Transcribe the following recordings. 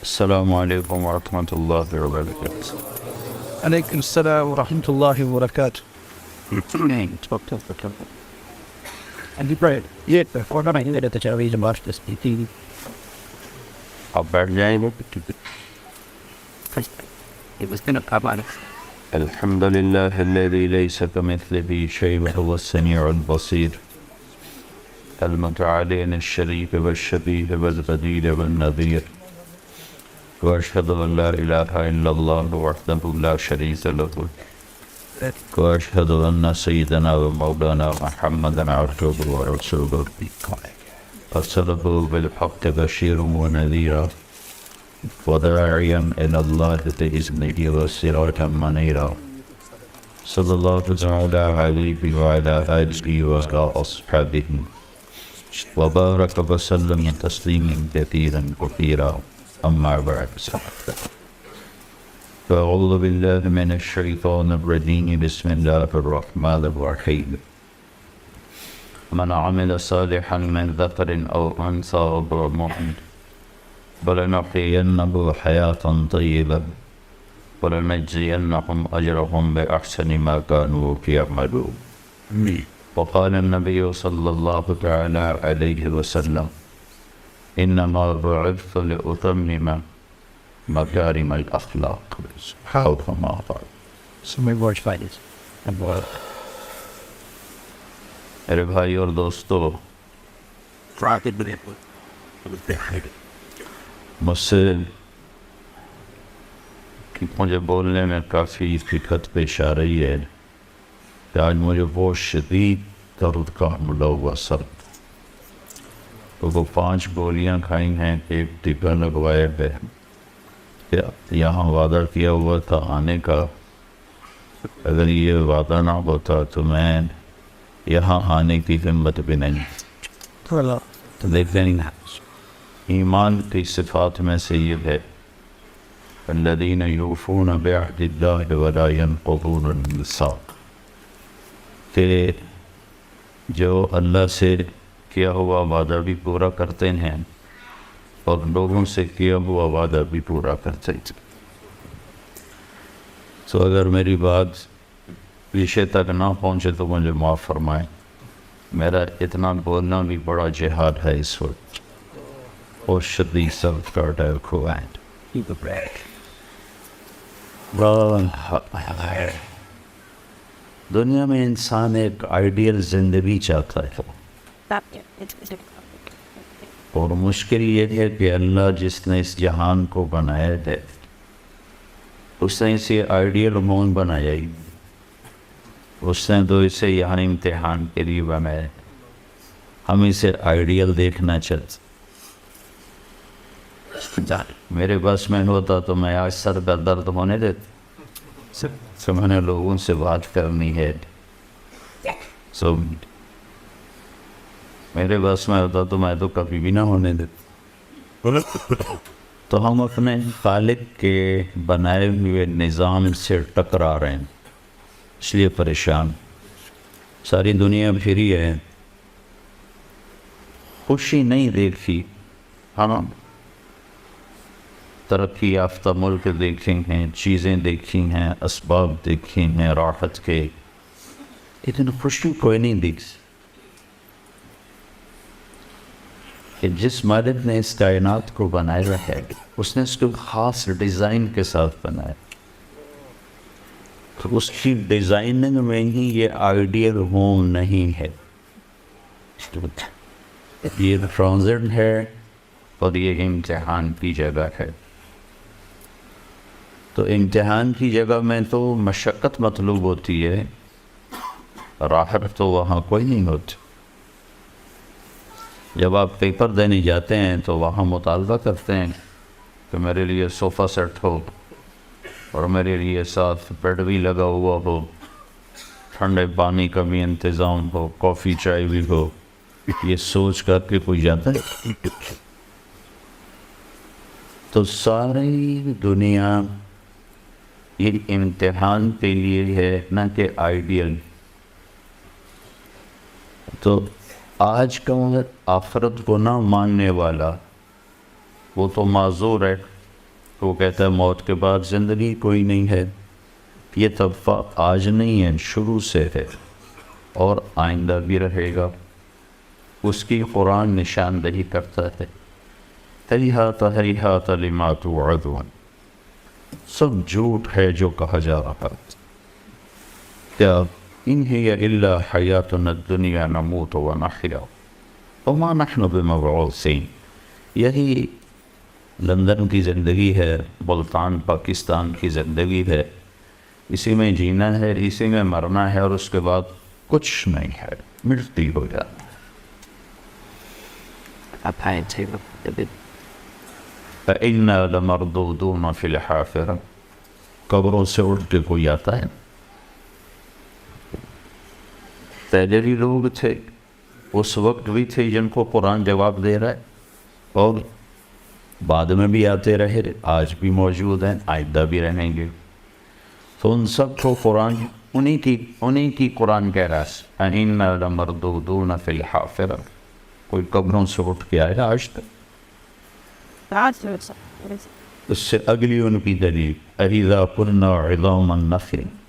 السلام علیکم ورحمۃ اللہ وبرکاتہ. علیکم السلام ورحمۃ اللہ وبرکاتہ. And you pray. Yeah, before I knew that the television watched this TV. آپ بیٹھ جائیں. It was gonna come on. الحمد للہ الذی لیس کمثلہ شیء وهو السمیع البصیر المتعالی عن الشریک والشبیہ والبدیل والنظیر واشہد ان لا الہ الا اللہ وحدہ لا شریک لہ واشہد ان سیدنا ومولانا محمدا عبدہ ورسولہ ارسلہ بالحق بشیرا ونذیرا وداعیا الی اللہ بإذنہ وسراجا منیرا صلی اللہ تعالی علیہ وعلی آلہ وعلی اصحابہ وبارک وسلم تسلیما کثیرا کثیرا. اما بعد فاعوذ باللہ من الشیطان الرجیم بسم اللہ الرحمن الرحیم. من عمل صالحا من ذکر او انثى وهو مؤمن فلنحيينه حياة طيبة ولنجزينهم أجرهم بأحسن ما كانوا يعملون. وقال النبي صلى الله تعالى عليه وسلم إنما بعثت لأتمم مكارم الأخلاق أو كما قال. So my words fight it. And boy. میرے بھائی اور دوستو، مجھ سے مجھے بولنے میں کافی دقت پیش آ رہی ہے کہ آج مجھے بہت شدید درد کا حملہ ہوا سر. تو وہ 5 گولیاں کھائی ہیں، ایک ٹیکا لگوایا ہے. یہاں وعدہ کیا ہوا تھا آنے کا، اگر یہ وعدہ نہ ہوتا تو میں یہاں آنے کی ہمت بھی نہیں. تو دیکھیں ایمان کی صفات میں سے یہ ہے الذین یوفون بعہد اللہ ولا ینقضون المثاق، کہ جو اللہ سے کیا ہوا وعدہ بھی پورا کرتے ہیں اور لوگوں سے کیا ہوا وعدہ بھی پورا کرتے ہیں. تو اگر میری بات پیچھے تک نہ پہنچے تو مجھے معاف فرمائیں. میرا اتنا بولنا بھی بڑا جہاد ہے اس وقت، اور شدید سب کا ڈر ہوا ہے. دنیا میں انسان ایک آئیڈیل زندگی چاہتا ہے، اور مشکل یہ ہے کہ اللہ جس نے اس جہان کو بنایا ہے اس نے اسے آئیڈیل مون بنایا ہی. اس نے تو اسے یہاں امتحان کے لیے بنایا. ہم اسے آئیڈیل دیکھنا چاہتے. میرے بس میں ہوتا تو میں آج سر کا درد ہونے دیتا. تو میں نے لوگوں سے بات کرنی ہے، سو میرے بس میں ہوتا تو میں تو کبھی بھی نہ ہونے دیتا. تو ہم اپنے خالق کے بنائے ہوئے نظام سے ٹکرا رہے ہیں، اس لیے پریشان. ساری دنیا پھری ہے، خوشی نہیں دیکھی. ہم ترقی یافتہ ملک دیکھے ہیں، چیزیں دیکھی ہیں، اسباب دیکھی ہیں راحت کے، لیکن خوشی کوئی نہیں دیکھ. کہ جس مالک نے اس کائنات کو بنایا ہے اس نے اس کو خاص ڈیزائن کے ساتھ بنایا. تو اس کی ڈیزائننگ میں ہی یہ آئیڈیل ہوم نہیں ہے، یہ ٹرانزٹ ہے اور یہ امتحان کی جگہ ہے. تو امتحان کی جگہ میں تو مشقت مطلوب ہوتی ہے، راحت تو وہاں کوئی نہیں ہوتی. جب آپ پیپر دینے جاتے ہیں تو وہاں مطالبہ کرتے ہیں کہ میرے لیے صوفہ سیٹ ہو اور میرے لیے ساتھ بیڈ بھی لگا ہوا ہو، ٹھنڈے پانی کا بھی انتظام ہو، کافی چائے بھی ہو. یہ سوچ کر کے کوئی جاتا ہے؟ تو ساری دنیا یہ امتحان کے لیے ہے، نہ کہ آئیڈیل. تو آج کا آخرت کو نہ ماننے والا وہ تو معذور ہے، تو وہ کہتا ہے موت کے بعد زندگی کوئی نہیں ہے. یہ طبقہ آج نہیں ہے، شروع سے ہے اور آئندہ بھی رہے گا. اس کی قرآن نشاندہی کرتا ہے. ہیہات ہیہات لما توعدون، سب جھوٹ ہے جو کہا جا رہا ہے. کیا ان ہی الا حیاتنا الدنیا نموت ونحیا وما نحن بمبعوثین. یہی لندن کی زندگی ہے، ملتان پاکستان کی زندگی ہے. اسی میں جینا ہے، اسی میں مرنا ہے، اور اس کے بعد کچھ نہیں ہے، مٹی ہو جانا. فَإِنَّا لَمَرْدُودُونَ فِي الْحَافِرَةِ، قبروں سے اٹھ کے کوئی آتا ہے. پہلے بھی لوگ تھے، اس وقت بھی تھے جن کو قرآن جواب دے رہا ہے، اور بعد میں بھی آتے رہے، آج بھی موجود ہیں، آئندہ بھی رہیں گے. تو ان سب کو قرآن انہی کی قرآن کہہ رہا ہے فَإِنَّا لَمَرْدُودُونَ فِي الْحَافِرَةِ. کوئی قبروں سے اٹھ کے آیا آج تک؟ اس سے اگلی ان کی دلیل اَإِذَا كُنَّا عِظَامًا نَخِرًا،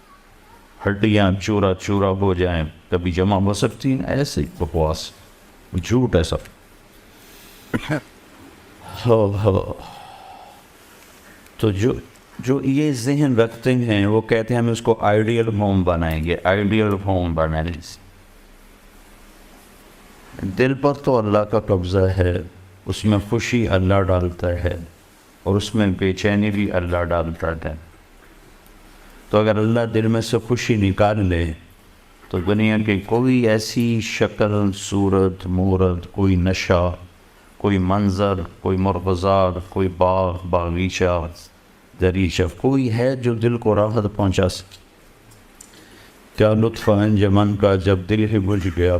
ہڈیاں چورا چورا ہو جائیں کبھی جمع ہو سکتی ہیں؟ ایسے بکواس، جھوٹ ہے سب. تو جو یہ ذہن رکھتے ہیں وہ کہتے ہیں ہم اس کو آئیڈیل ہوم بنائیں گے. آئیڈیل ہوم بنانے سے دل پر تو اللہ کا قبضہ ہے، اس میں خوشی اللہ ڈالتا ہے اور اس میں بے چینی بھی اللہ ڈالتا ہے. تو اگر اللہ دل میں سے خوشی نکال لے تو دنیا کی کوئی ایسی شکل صورت مورت، کوئی نشہ، کوئی منظر، کوئی مرغزار، کوئی باغ باغیچہ دریچہ، کوئی ہے جو دل کو راحت پہنچا سکے. کیا لطف انجمن کا جب دل ہی بجھ گیا،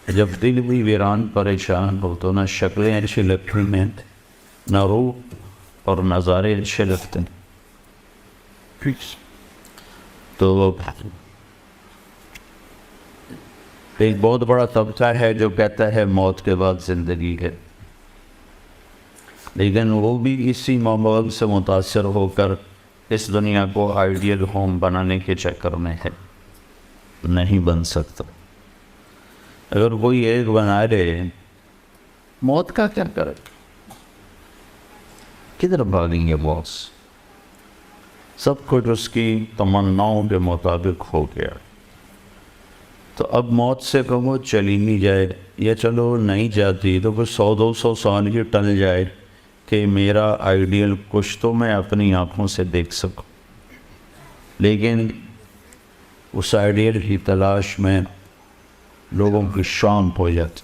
جب دل بھی ویران پریشان ہو تو نہ شکلیں اچھی لگتی ہیں، نہ روح اور نظارے اچھے لگتے ہیں. تو ایک بہت بڑا طبقہ ہے جو کہتا ہے موت کے بعد زندگی ہے، لیکن وہ بھی اسی ماحول سے متاثر ہو کر اس دنیا کو آئیڈیل ہوم بنانے کے چکر میں ہے. نہیں بن سکتا. اگر کوئی ایک بنا لے، موت کا کیا کرے؟ کدھر بھاگیں گے باس؟ سب کچھ اس کی تمناؤں کے مطابق ہو گیا. تو اب موت سے کہو چلی نہیں جائے، یا چلو نہیں جاتی تو کچھ 100-200 سال ہی ٹل جائے کہ میرا آئیڈیل کچھ تو میں اپنی آنکھوں سے دیکھ سکوں. لیکن اس آئیڈیل کی تلاش میں لوگوں کی شام ہو جاتی.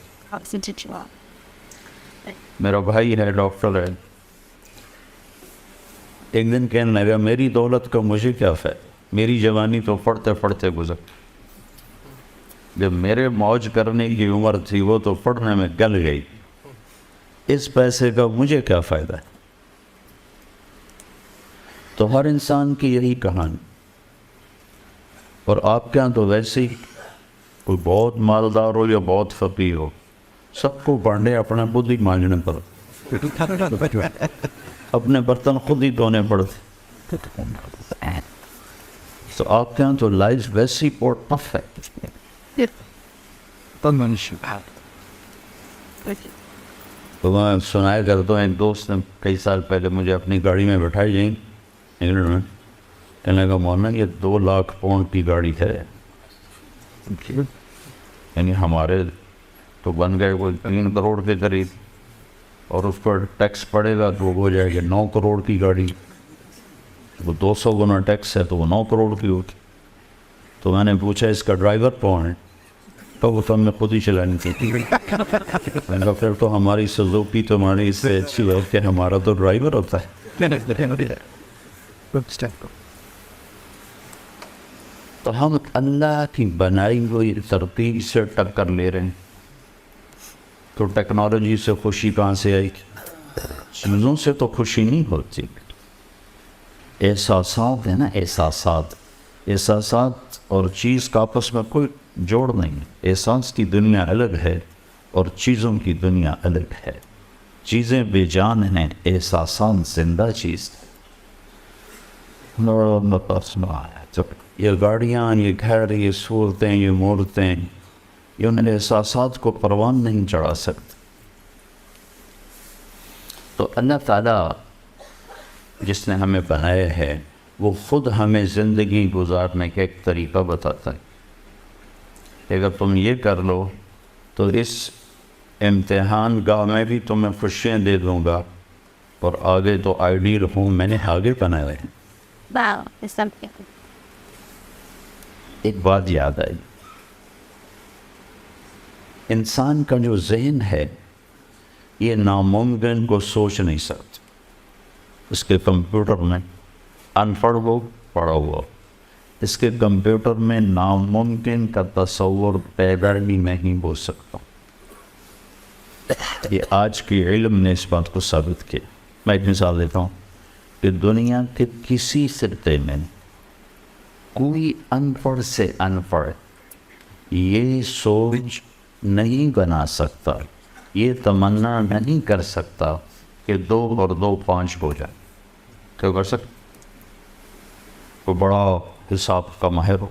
میرا بھائی ہے، ڈاکٹر ہے، ایک دن کہنے لگا میری دولت کا مجھے کیا فائدہ، میری جوانی تو پڑھتے پڑھتے گزر، جب میرے موج کرنے کی عمر تھی وہ تو پڑھنے میں گل گئی، اس پیسے کا مجھے کیا فائدہ ہے. تو ہر انسان کی یہی کہانی. اور آپ کے ہاں تو ویسے ہی کوئی بہت مالدار ہو یا بہت فقیر ہو، سب کو پڑھنے اپنا خود ہی مانجنا پڑتا، اپنے برتن خود ہی دھونے پڑتے. تو آپ کے ہاں تو لائف ویسے ہی بہت ٹف ہے. تو میں سنایا کرتا ہوں، ایک دوست نے کئی سال پہلے مجھے اپنی گاڑی میں بٹھائی جائیں انگلینڈ میں، کہنے لگا مولانا یہ 2 لاکھ پاؤنڈ کی گاڑی ہے، یعنی ہمارے تو بن گئے کوئی 3 کروڑ کے قریب، اور اس پر ٹیکس پڑے گا تو وہ ہو جائے گا 9 کروڑ کی گاڑی. وہ 200 گنا ٹیکس ہے تو وہ 9 کروڑ کی ہوتی. تو میں نے پوچھا اس کا ڈرائیور کون ہے؟ تو وہ سب میں خود ہی چلانی تھی. میں نے کہا پھر تو ہماری سزوکی تمہاری اس سے اچھی ہے کہ ہمارا تو ڈرائیور ہوتا ہے. تو ہم اللہ کی بنائی ہوئی ترتیب سے ٹکر لے رہے ہیں. تو ٹیکنالوجی سے خوشی کہاں سے آئی؟ چیزوں سے تو خوشی نہیں ہوتی، احساسات ہیں نا، احساسات اور چیز کا آپس میں کوئی جوڑ نہیں ہے. احساس کی دنیا الگ ہے اور چیزوں کی دنیا الگ ہے. چیزیں بے جان ہیں، احساسات زندہ چیز ہیں۔ یہ گاڑیاں، یہ گھر، یہ صورتیں، یہ مورتیں، یہ ان احساسات کو پروان نہیں چڑھا سکتے۔ تو اللہ تعالیٰ جس نے ہمیں بنایا ہے وہ خود ہمیں زندگی گزارنے کا ایک طریقہ بتاتا ہے کہ اگر تم یہ کر لو تو اس امتحان گاہ میں بھی تمہیں خوشیاں دے دوں گا، اور آگے تو آئیڈیل ہوں میں نے آگے بنائے ہوئے ہیں۔ Wow, there's something. ایک بات یاد آئی، انسان کا جو ذہن ہے یہ ناممکن کو سوچ نہیں سکتا۔ اس کے کمپیوٹر میں ان پڑھ ہو پڑھا ہوا، اس کے کمپیوٹر میں ناممکن کا تصور پیدا بھی نہیں ہو سکتا۔ یہ آج کی علم نے اس بات کو ثابت کیا۔ میں ایک مثال دیتا ہوں کہ دنیا کے کسی خطے میں کوئی ان پڑھ سے ان پڑھ یہ سوچ نہیں بنا سکتا، یہ تمنا نہیں کر سکتا کہ 2 اور 2 5 ہو جائے۔ کیا کر سکتا؟ کوئی بڑا حساب کا ماہر ہو،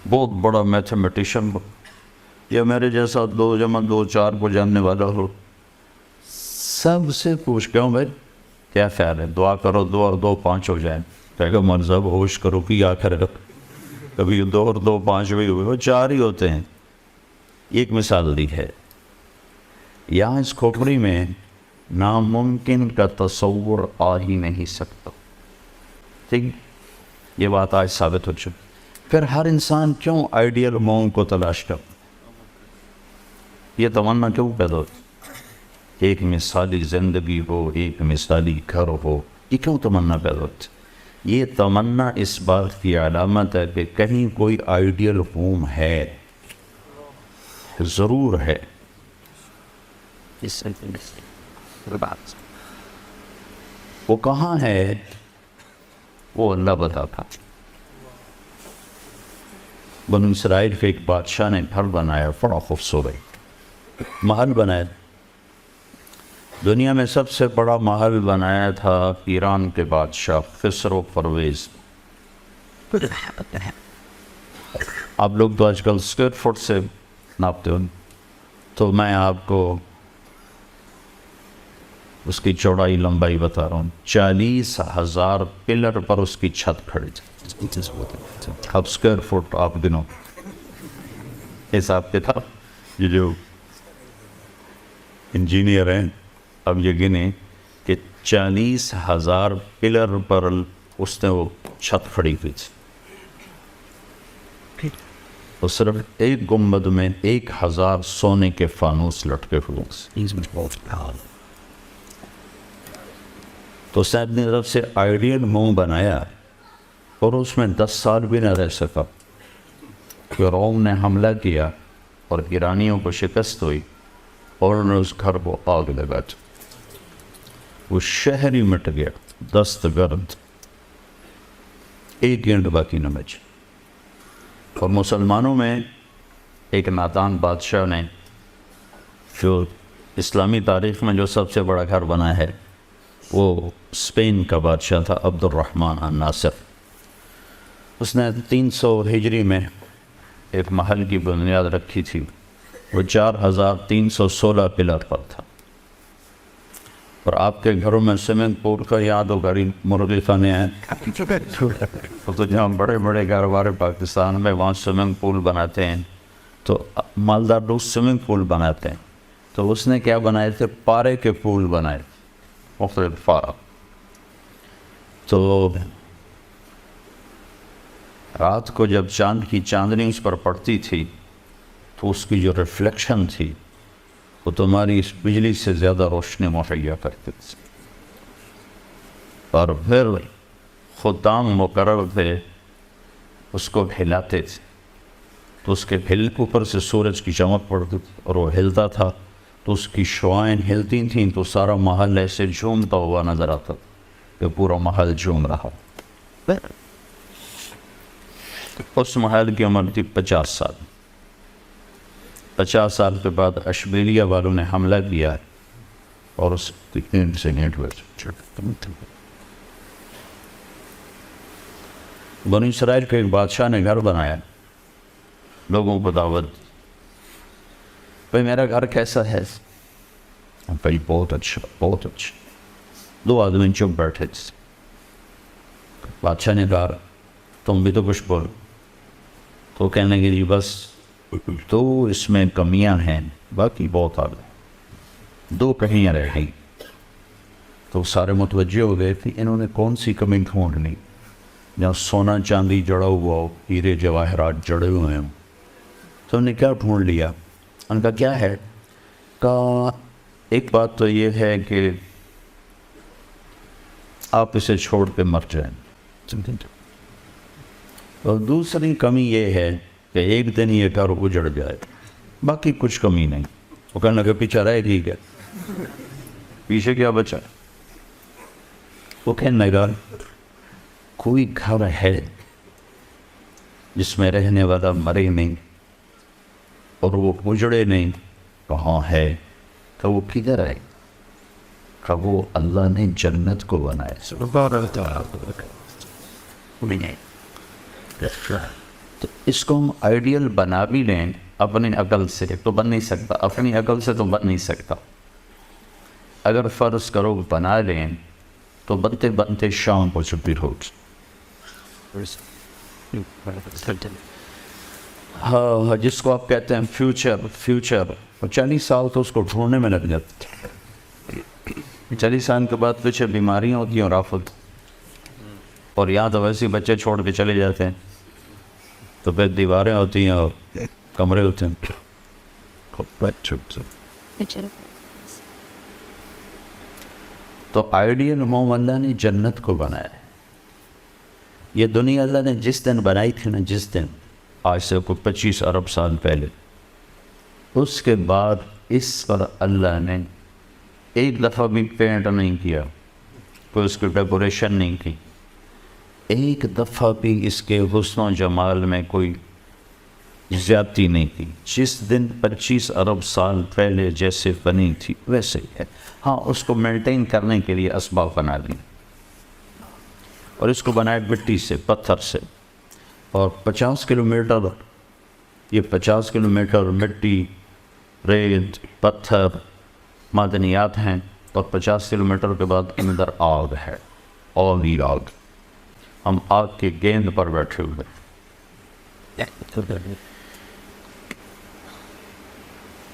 بہت بڑا میتھمیٹیشین ہو، یا میرے جیسا 2 + 2 4 کو جاننے والا ہو، سب سے پوچھ کے ہوں بھائی کیا خیال ہے، دعا کرو 2 اور 2 5 ہو جائیں۔ کہے گا مول صاحب ہوش کرو کہ کیا کرے گا، کبھی 2 اور 2 5 بھی ہوئے، وہ 4 ہی ہوتے ہیں۔ ایک مثال دی ہے، یہاں اس کھوپڑی میں ناممکن کا تصور آ ہی نہیں سکتا۔ ٹھیک، یہ بات آج ثابت ہو چکی۔ پھر ہر انسان کیوں آئیڈیل ہوم کو تلاش کر، یہ تمنا کیوں پیدا ہوتی؟ ایک مثالی زندگی ہو، ایک مثالی گھر ہو، یہ کیوں تمنا پیدا ہوتی؟ یہ تمنا اس بات کی علامت ہے کہ کہیں کوئی آئیڈیل ہوم ہے، ضرور ہے۔ وہ کہاں ہے وہ اللہ بتاتا۔ بنو اسرائیل کے ایک بادشاہ نے گھر بنایا، بڑا خوبصورت محل بنایا، دنیا میں سب سے بڑا محل بنایا تھا ایران کے بادشاہ خسرو پرویز۔ آپ لوگ تو آج کل اسکوائر فٹ سے ناپتے ہو، تو میں آپ کو اس کی چوڑائی لمبائی بتا رہا ہوں۔ 40,000 پلر پر اس کی چھت کھڑی تھی۔ اب اسکوائر فٹ آپ گنو، حساب کتاب، یہ جو انجینئر ہیں اب یہ گنے کہ 40,000 پلر پر اس نے وہ چھت کھڑی ہوئی تھی، اور صرف ایک گنبد میں 1,000 سونے کے فانوس لٹکے ہوئے۔ تو اس نے اپنی طرف سے آئیڈیل ہوم بنایا، اور اس میں 10 سال بھی نہ رہ سکا کہ روم نے حملہ کیا اور ایرانیوں کو شکست ہوئی، اور انہوں نے اس گھر کو آگ لگا دی، وہ شہر ہی مٹ گیا، دست گرد، ایک گینٹ باقی نہ بچی۔ اور مسلمانوں میں ایک نادان بادشاہ نے، جو اسلامی تاریخ میں جو سب سے بڑا گھر بنا ہے، وہ اسپین کا بادشاہ تھا عبد الرحمن الناصر۔ اس نے 300 ہجری میں ایک محل کی بنیاد رکھی تھی، وہ 4,316 پلر پر تھا۔ اور آپ کے گھروں میں سوئمنگ پول کا یاد ہو، گھری مرغی خانے ہیں، تو جہاں بڑے بڑے گھر ہمارے پاکستان میں وہاں سوئمنگ پول بناتے ہیں، تو مالدار لوگ سوئمنگ پول بناتے ہیں، تو اس نے کیا بنائے تھے؟ پارے کے پول بنائے، مختلف پارا۔ تو رات کو جب چاند کی چاندنی اس پر پڑتی تھی تو اس کی جو ریفلیکشن تھی وہ تمہاری اس بجلی سے زیادہ روشنی مہیا کرتی تھی، اور پھر خدام مقرر تھے اس کو ہلاتے تھے، تو اس کے اوپر سے سورج کی چمک پڑتی تھی، اور وہ ہلتا تھا تو اس کی شعائیں ہلتی تھیں، تو سارا محل ایسے جھومتا ہوا نظر آتا تھا کہ پورا محل جھوم رہا۔ اس محل کی عمر تھی 50 سال۔ 50 سال کے بعد اشبیلیا والوں نے حملہ کیا اور اس انسیڈنٹ ہوئے. بنی اسرائیل کے ایک بادشاہ نے گھر بنایا, لوگوں کو دعوت دی, بھائی میرا گھر کیسا ہے؟ بھائی بہت اچھا بہت اچھا. 2 آدمی چپ بیٹھے تھے. بادشاہ نے کہا تم بھی تو کچھ بولو. تو کہنے لگے جی بس تو اس میں کمیاں ہیں, باقی بہت آگے 2 کمیاں رہ گئی. تو سارے متوجہ ہو گئے تھے انہوں نے کون سی کمی ڈھونڈنی, جہاں سونا چاندی جڑا ہوا ہو, ہیرے جواہرات جڑے ہوئے ہوں. تو انہوں نے کیا ڈھونڈ لیا؟ ان کا کیا ہے؟ کہا ایک بات تو یہ ہے کہ آپ اسے چھوڑ کے مر جائیں, اور دوسری کمی یہ ہے کہ ایک دن یہ گھر اجڑ جائے, باقی کچھ کمی نہیں. وہ کہنے لگا پیچھے رہے ٹھیک ہے, پیچھے کیا بچا؟ وہ کہنے لگا کوئی گھر ہے جس میں رہنے والا مرے نہیں اور وہ اجڑے نہیں. کہاں ہے؟ کہ وہ کدھر ہے؟ کہ وہ اللہ نے جنت کو بنایا. تو اس کو ہم آئیڈیل بنا بھی لیں اپنی عقل سے تو بن نہیں سکتا, اپنی عقل سے تو بن نہیں سکتا. اگر فرض کرو بنا لیں تو بنتے بنتے شام کو چھپی ہوگی. ہاں جس کو آپ کہتے ہیں فیوچر 40 سال تو اس کو ڈھونڈنے میں لگ جاتے. 40 سال کے بعد پیچھے بیماریاں ہوتی ہیں اور آفت, اور یہاں تو ویسے بچے چھوڑ کے چلے جاتے ہیں, تو پھر دیواریں ہوتی ہیں اور کمرے ہوتے ہیں. تو آئیڈیل ہوم اللہ نے جنت کو بنایا ہے. یہ دنیا اللہ نے جس دن بنائی تھی نا, جس دن آج سے کوئی 25 ارب سال پہلے, اس کے بعد اس پر اللہ نے ایک دفعہ بھی پینٹ نہیں کیا, کوئی اس کی ڈیکوریشن نہیں کی, ایک دفعہ بھی اس کے حسن و جمال میں کوئی زیادتی نہیں کی. جس دن 25 ارب سال پہلے جیسے بنی تھی ویسے ہی ہے. ہاں اس کو مینٹین کرنے کے لیے اسباب بنا لی, اور اس کو بنائے مٹی سے, پتھر سے, اور 50 کلومیٹر یہ 50 کلومیٹر مٹی, ریت, پتھر, معدنیات ہیں, اور 50 کلومیٹر کے بعد اندر آگ ہے, اور ہی آگ. ہم آگ کے گیند پر بیٹھے ہوئے.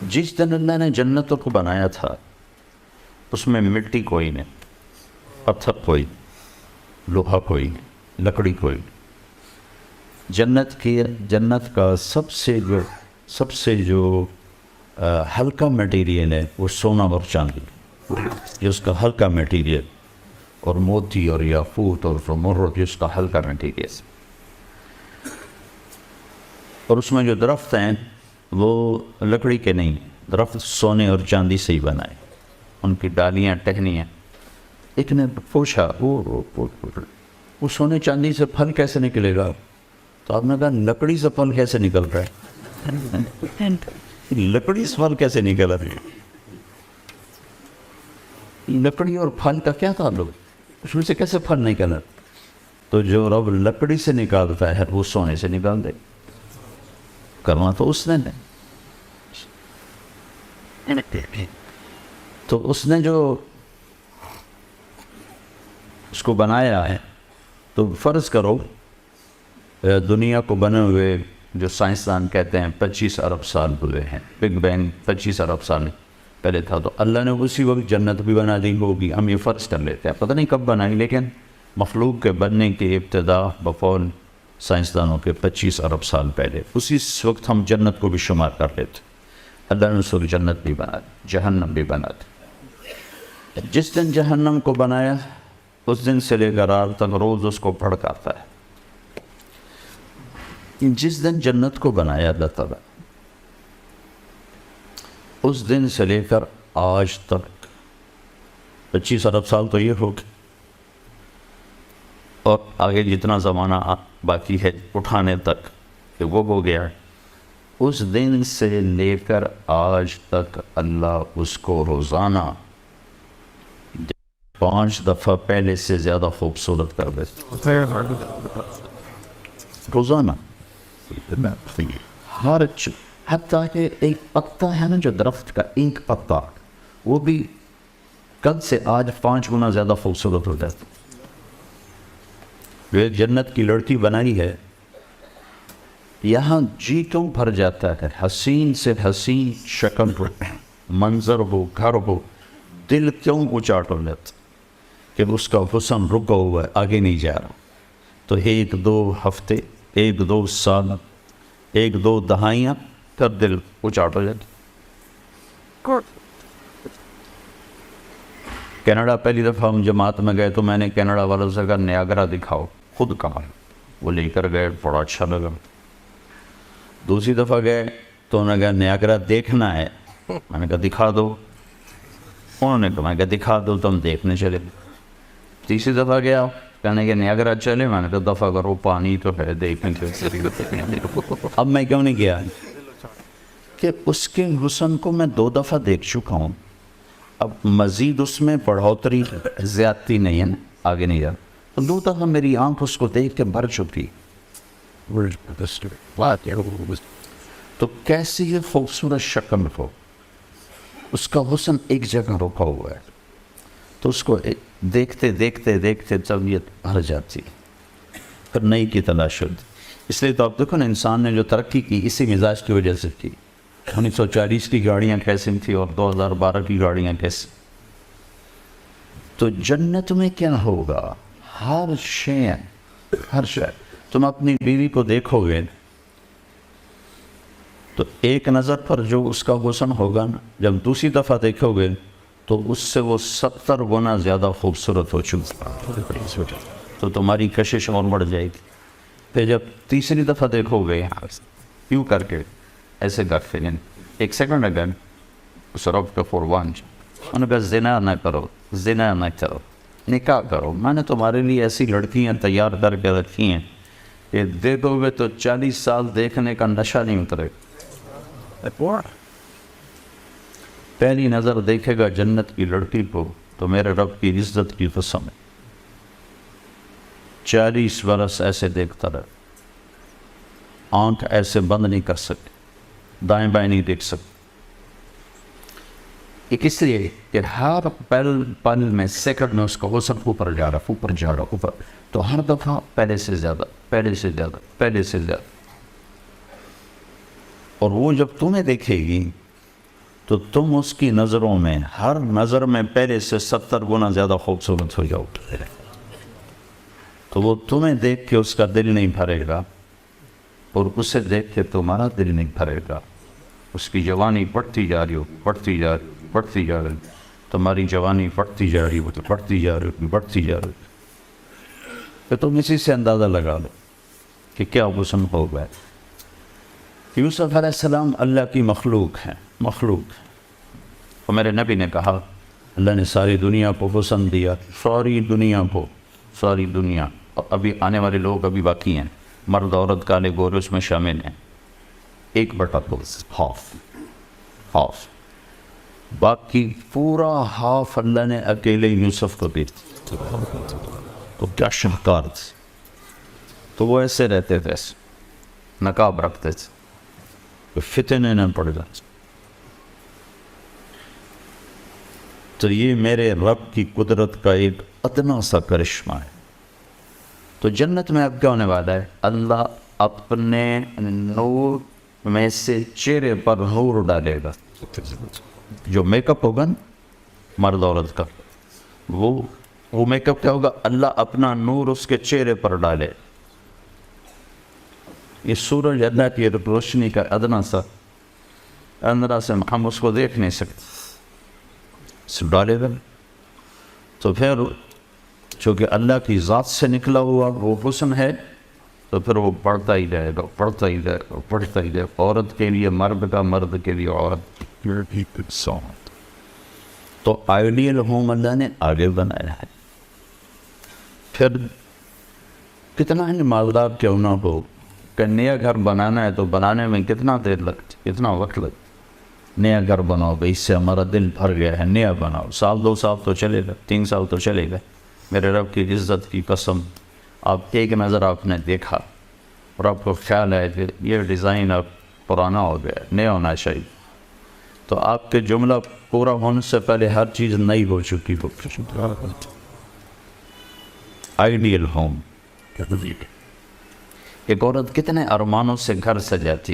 جس دن اللہ نے جنتوں کو بنایا تھا اس میں مٹی کوئی نہیں, پتھر کوئی, لوہا کوئی, لکڑی کوئی. جنت کا سب سے جو ہلکا میٹیریل ہے وہ سونا اور چاندی, یہ اس کا ہلکا میٹیریل, اور موتی اور یاقوت اور زمرد اس کا ہلکا میٹیریل. اور اس میں جو درخت ہیں وہ لکڑی کے نہیں, درخت سونے اور چاندی سے ہی بنائے, ان کی ڈالیاں ٹہنیاں. ایک نے پوچھا وہ سونے چاندی سے پھل کیسے نکلے گا؟ تو آپ نے کہا لکڑی سے پھل کیسے نکل رہا ہے؟ لکڑی سے پھل کیسے نکل رہا ہے؟ لکڑی اور پھل کا کیا تعلق ہے؟ اس میں سے کیسے پھل نکل رہا؟ تو جو رب لکڑی سے نکالتا ہے وہ سونے سے نکال دے, کرنا تو اس نے نہیں. تو اس نے جو اس کو بنایا ہے, تو فرض کرو دنیا کو بنے ہوئے جو سائنسدان کہتے ہیں 25 ارب سال ہوئے ہیں, بگ بینگ 25 ارب سال پہلے تھا, تو اللہ نے اسی وقت جنت بھی بنا دی ہوگی. ہم یہ فرض کر لیتے ہیں, پتہ نہیں کب بنائی, لیکن مخلوق کے بننے کی ابتدا بقول سائنسدانوں کے 25 ارب سال پہلے, اسی وقت ہم جنت کو بھی شمار کر لیتے. اللہ نے اس وقت جنت بھی بنا دی, جہنم بھی بنا دی. جس دن جہنم کو بنایا اس دن سے لے کر آج تک روز اس کو بھڑکاتا ہے. جس دن جنت کو بنایا اللہ تعالیٰ, اس دن سے لے کر آج تک 25 ارب سال تو یہ ہوگی, اور آگے جتنا زمانہ باقی ہے اٹھانے تک کہ وہ ہو گیا ہے. اس دن سے لے کر آج تک اللہ اس کو روزانہ 5 دفعہ پہلے سے زیادہ خوبصورت کر دیتے، روزانہ ہر حتیٰ کہ ایک پتا ہے نا جو درخت کا ایک پتا، وہ بھی کل سے آج 5 گنا زیادہ خوبصورت ہو جاتا. جو ایک جنت کی لڑکی بنائی ہے، یہاں جی کیوں بھر جاتا ہے، حسین سے حسین شکل ہو، منظر ہو، گھر ہو، دل کیوں اچاٹ ہو جاتا کہ اس کا حسن رکا ہوا ہے، آگے نہیں جا رہا. تو 1-2 ہفتے، 1-2 سال، 1-2 دہائیاں پھر دل اچاٹ ہو جاتا. کینیڈا پہلی دفعہ ہم جماعت میں گئے تو میں نے کینیڈا والوں سے کہا نیاگرا دکھاؤ، خود کہا، وہ لے کر گئے، بڑا اچھا لگا. دوسری دفعہ گئے تو انہوں نے کہا نیاگرا دیکھنا ہے، میں نے کہا دکھا دو، انہوں نے کہا، میں نے کہا دکھا دو تو ہم دیکھنے چلے. تیسری دفعہ گیا، کہنے کہ نیاگرا چلے، میں نے کہا دفعہ کرو، پانی تو ہے دیکھنے کے. اب میں کیوں نہیں گیا کہ اس کے حسن کو میں 2 دفعہ دیکھ چکا ہوں، اب مزید اس میں بڑھوتری زیادتی نہیں ہے نا، آگے نہیں جا. تو 2 دفعہ میری آنکھ اس کو دیکھ کے بھر چکی. تو کیسی یہ خوبصورت شکل ہو، اس کا حسن ایک جگہ رکا ہوا ہے، تو اس کو دیکھتے دیکھتے دیکھتے طبیعت بھر جاتی، پھر نئی کی تلاش ہوتی. اس لیے تو آپ دیکھو نا، انسان نے جو ترقی کی اسی مزاج کی وجہ سے کی. 1940 کی گاڑیاں کیسی تھیں اور 2012 کی گاڑیاں کیسی. تو جنت میں کیا ہوگا، ہر شے، تم اپنی بیوی کو دیکھو گے تو ایک نظر پر جو اس کا حسن ہوگا نا، جب دوسری دفعہ دیکھو گے تو اس سے وہ 70 گنا زیادہ خوبصورت ہو چکی، تو تمہاری کشش اور بڑھ جائے گی. پھر جب تیسری دفعہ دیکھو گے، کیوں کر کے ایسے کرتے ہیں، 1 سیکنڈ اگر سرف کا فوروان انہوں نے کہا زنا نہ کرو، زنا نہ کرو، نکاح کرو. میں نے تمہارے لیے ایسی لڑکیاں تیار کر کے رکھی ہیں کہ دیکھو گے تو 40 سال دیکھنے کا نشہ نہیں اترے. پہلی نظر دیکھے گا جنت کی لڑکی کو تو میرے رب کی عزت کی قسم ہے 40 برس ایسے دیکھتا رہے، آنکھ ایسے بند نہیں کر سکتے، دائیں بائیں نہیں دیکھ سکتے. ایک اس لیے کہ ہر پل میں سیکنڈ میں اس کا حسن اوپر جا رہا اوپر، تو ہر دفعہ پہلے سے زیادہ، پہلے سے زیادہ، پہلے سے زیادہ. اور وہ جب تمہیں دیکھے گی تو تم اس کی نظروں میں، ہر نظر میں پہلے سے 70 گنا زیادہ خوبصورت ہو جاؤ. تو وہ تمہیں دیکھ کے اس کا دل نہیں بھرے گا، اور اسے دیکھ کے تمہارا دل نہیں بھرے گا. اس کی جوانی بڑھتی جا رہی ہو، بڑھتی جا رہی، بڑھتی جا رہی، تمہاری جوانی بڑھتی جا رہی ہو، تو بڑھتی جا رہی، بڑھتی جا رہی. تو تم اسی سے اندازہ لگا لو کہ کیا حسن ہو گیا. یوسف علیہ السلام اللہ کی مخلوق ہیں، مخلوق. اور میرے نبی نے کہا اللہ نے ساری دنیا کو حسن دیا، ساری دنیا کو، ساری دنیا. اور ابھی آنے والے لوگ ابھی باقی ہیں، مرد عورت کالے گورے اس میں شامل ہیں، 1/2، ہاف. باقی پورا ہاف اللہ نے اکیلے یوسف کو دی. تو کیا شاہکار تھے. تو وہ ایسے رہتے تھے، نقاب رکھتے تھے، فتنے نہ پڑ جاتے. تو یہ میرے رب کی قدرت کا ایک ادنا سا کرشمہ ہے. تو جنت میں اب کیا ہونے والا ہے، اللہ اپنے نور میں سے چہرے پر نور ڈالے گا. جو میک اپ ہوگا نا مرد عورت کا، وہ میک اپ کیا ہوگا، اللہ اپنا نور اس کے چہرے پر ڈالے. یہ سورج اللہ کی روشنی کا ادنا سا اندرا سے ہم اس کو دیکھ نہیں سکتے، صرف ڈالے گا. تو پھر چونکہ اللہ کی ذات سے نکلا ہوا وہ حسن ہے، تو پھر وہ بڑھتا ہی جائے گا، بڑھتا ہی جائے گا، بڑھتا ہی جائے گا. عورت کے لیے مرد کا، مرد کے لیے عورت. تو آئیڈیل ہوم اللہ نے آگے بنایا ہے. پھر کتنا ہی مالدار کیوں نہ ہو، کہ نیا گھر بنانا ہے تو بنانے میں کتنا دیر لگتی، کتنا وقت لگتا. نیا گھر بناؤ بھائی، اس سے ہمارا دل بھر گیا ہے، نیا بناؤ. 1-2 سال تو چلے گا، 3 سال تو چلے گا. میرے رب کی عزت کی قسم، آپ ایک نظر آپ نے دیکھا اور آپ کو خیال ہے کہ یہ ڈیزائن اب پرانا ہو گیا ہے، نیا ہونا چاہیے، تو آپ کے جملہ پورا ہونے سے پہلے ہر چیز نئی ہو چکی ہو. Ideal home. ایک عورت کتنے ارمانوں سے گھر سجاتی،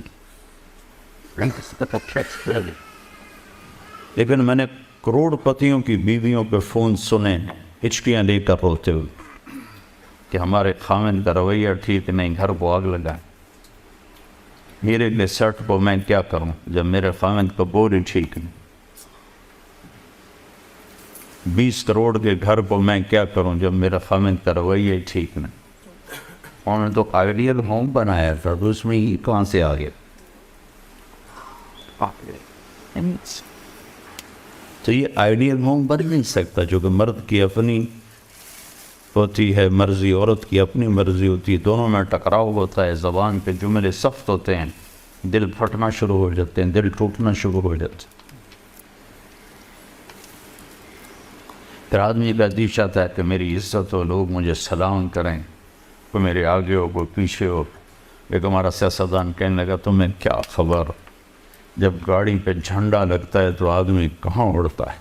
لیکن میں نے کروڑ پتیوں کی بیویوں پہ فون سنے ہچکیاں لے کر روتے ہوئے کہ ہمارے خامن کا رویہ ٹھیک نہیں، گھر کو آگ لگا. میرے لیے سیٹ کو میں کیا کروں جب میرے خامن کا بور ہی ٹھیک نہیں. 20 کروڑ کے گھر کو میں کیا کروں جب میرا خامن کا رویہ ہی ٹھیک نہیں. انہوں نے تو آئیڈیل ہوم بنایا تھا، تو اس میں ہی کہاں سے آ گیا؟ تو یہ آئیڈیل ہوم بن نہیں سکتا، جو کہ مرد کی اپنی ہوتی ہے مرضی، عورت کی اپنی مرضی ہوتی ہے، دونوں میں ٹکراؤ ہوتا ہے، زبان پہ جملے سخت ہوتے ہیں، دل پھٹنا شروع ہو جاتے ہیں، دل ٹوٹنا شروع ہو جاتے ہیں. پھر آدمی کا دل چاہتا ہے کہ میری عزت ہو، لوگ مجھے سلام کریں، کوئی میرے آگے ہو کوئی پیچھے ہو. ایک ہمارا سیاستدان کہنے لگا تمہیں کیا خبر، جب گاڑی پہ جھنڈا لگتا ہے تو آدمی کہاں اڑتا ہے.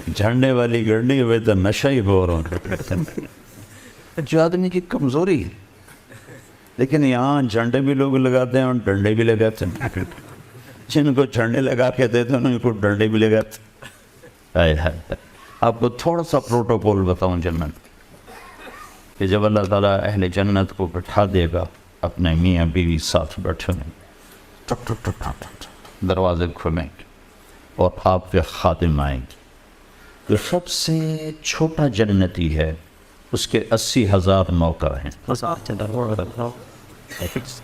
جھنڈے والی گاڑی ہوئے تو نشہ ہی ہو رہا ہے، جو آدمی کی کمزوری ہے. لیکن یہاں جھنڈے بھی لوگ لگاتے ہیں اور ڈنڈے بھی لگاتے ہیں. جن کو جھنڈے لگا کے دیتے ہیں ان کو ڈنڈے بھی لگاتے ہیں. آپ کو تھوڑا سا پروٹوکول بتاؤں جنت کہ جب اللہ تعالیٰ اہل جنت کو بٹھا دے گا، اپنے میاں بیوی ساتھ بیٹھے ہیں، ٹک ٹک ٹک ٹک ٹک دروازے کھلیں گے اور آپ کے خادم آئیں گے. جو سب سے چھوٹا جنتی ہے اس کے 80,000 نوکر ہیں،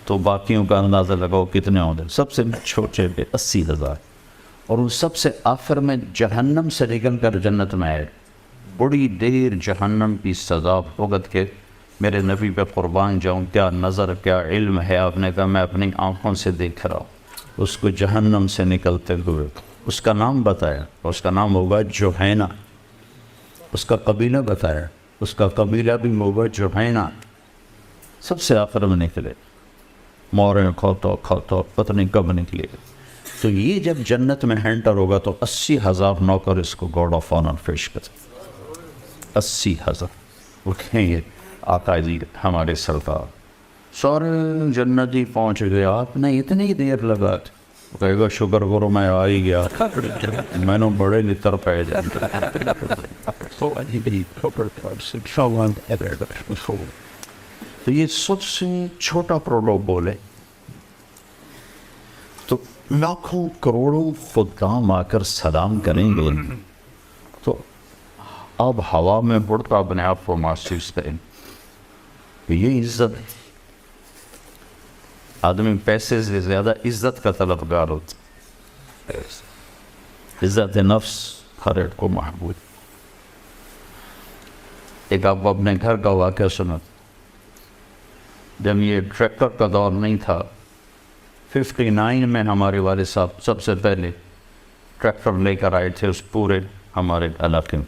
تو باقیوں کا اندازہ لگاؤ کتنے ہوں گے. سب سے چھوٹے پہ 80,000، اور ان سب سے آخر میں جہنم سے نکل کر جنت میں آئے. بڑی دیر جہنم کی سزا بھگت کے میرے نبی پہ قربان جاؤں، کیا نظر کیا علم ہے. آپ نے کہا میں اپنی آنکھوں سے دیکھ رہا ہوں اس کو جہنم سے نکلتے ہوئے. اس کا نام بتایا، اس کا نام ہوگا جوہینہ. اس کا قبیلہ بتایا، اس کا قبیلہ بھی ہوگا جوہینہ. سب سے آخر میں نکلے، موریں کھوتو پتہ نہیں کب نکلے. تو یہ جب جنت میں انٹر ہوگا تو 80,000 نوکر اس کو گارڈ آف آنر پیش کرتے. 80,000 وہ کہیں گے آقا جی ہمارے سرکار. سارے جنتی پہنچ گئے، آپ نے اتنی دیر لگا. کہے گا شکر کرو میں آ ہی گیا، میں نے بڑے لطر پہ تو یہ سب سے چھوٹا پروٹوکول ہے. تو لاکھوں کروڑوں خدام آ کر سلام کریں گے تو اب ہوا میں بڑھتا اپنے آپ کو محسوس کریں. یہ عزت ہے. آدمی پیسے سے زیادہ عزت کا طلبگار ہوتا. عزت نفس ہر ایک کو محبوب. ایک آپ اپنے گھر کا واقعہ سنا. جب یہ ٹریکٹر کا دور نہیں تھا، 59 میں ہمارے والد صاحب سب سے پہلے ٹریکٹر لے کر آئے تھے اس پورے ہمارے علاقے میں.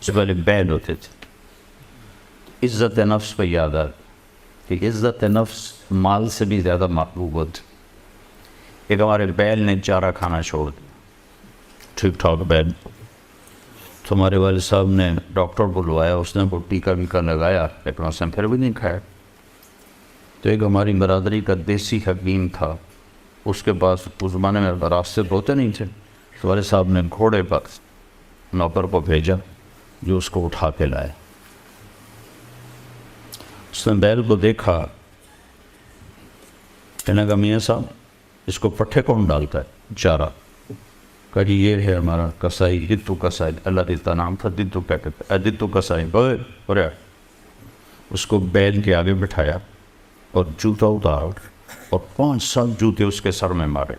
اس سے پہلے بیل ہوتے تھے. عزت نفس پہ یاد آ کہ عزت نفس مال سے بھی زیادہ محبوب ہوتی. ایک ہمارے بیل نے چارہ کھانا چھوڑ دیا، ٹھیک ٹھاک بیل. تو ہمارے والد صاحب نے ڈاکٹر بلوایا، اس نے وہ ٹیکا ویکا لگایا، لیکن اس نے پھر بھی نہیں کھایا. تو ایک ہماری برادری کا دیسی حکیم تھا، اس کے پاس اس زمانے میں راستے ہوتے نہیں تھے. تو والد صاحب نے گھوڑے پر نوکر کو بھیجا جو اس کو اٹھا کے لائے. اس نے بیل کو دیکھا، کہنے لگا میاں صاحب اس کو پٹھے کون ڈالتا ہے چارہ؟ کہا جی یہ ہے ہمارا کسائی، دتو کسائی. اللہ دیتا نام تھا، دتو کیا کہتے ہیں، دتو کسائی. بولے اس کو بیل کے آگے بٹھایا اور جوتا اتار اور 5 جوتے اس کے سر میں مارے.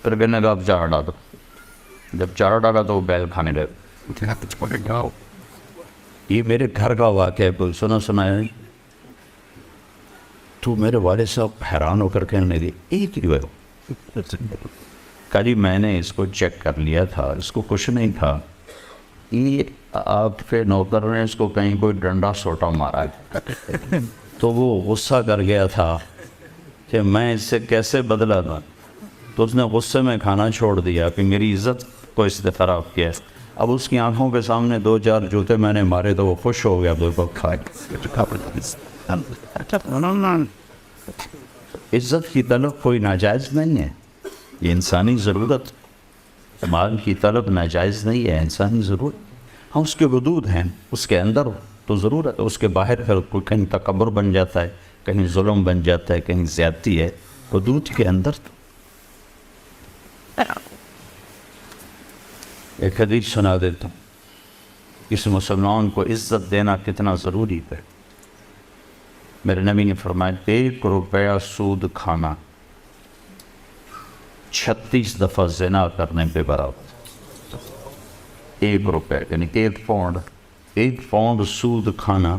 پھر کہنے لگا اب چارہ ڈالو. جب چارہ ڈالا تو وہ بیل کھانے لگا. یہ میرے گھر کا واقعہ ہے، کوئی سنایا نہیں؟ تو میرے والد صاحب حیران ہو کر کہنے لگے ایک ہی ہے کہا جی میں نے اس کو چیک کر لیا تھا، اس کو کچھ نہیں تھا، یہ آپ کے نوکر نے اس کو کہیں کوئی ڈنڈا سوٹا مارا ہے تو وہ غصہ کر گیا تھا کہ میں اس سے کیسے بدلا تھا، تو اس نے غصے میں کھانا چھوڑ دیا کہ میری عزت کو اس نے خراب کیا۔ اب اس کی آنکھوں کے سامنے 2-4 جوتے میں نے مارے تو وہ خوش ہو گیا، بالکل کھائے۔ عزت کی طلب کوئی ناجائز نہیں ہے، یہ انسانی ضرورت، مال کی طلب ناجائز نہیں ہے، انسانی ضرورت۔ ہاں اس کے حدود ہیں، اس کے اندر تو ضرورت ہے، اس کے باہر پھر کوئی کہیں تکبر بن جاتا ہے، کہیں ظلم بن جاتا ہے، کہیں زیادتی ہے، حدود کے اندر تو۔ ایک حدیث سنا دیتا ہوں، اس مسلمان کو عزت دینا کتنا ضروری ہے۔ میرے نبی نے فرمایا 1 روپیہ سود کھانا 36 دفعہ زنا کرنے کے برابر۔ 1 روپیہ یعنی 1 پاؤنڈ سود کھانا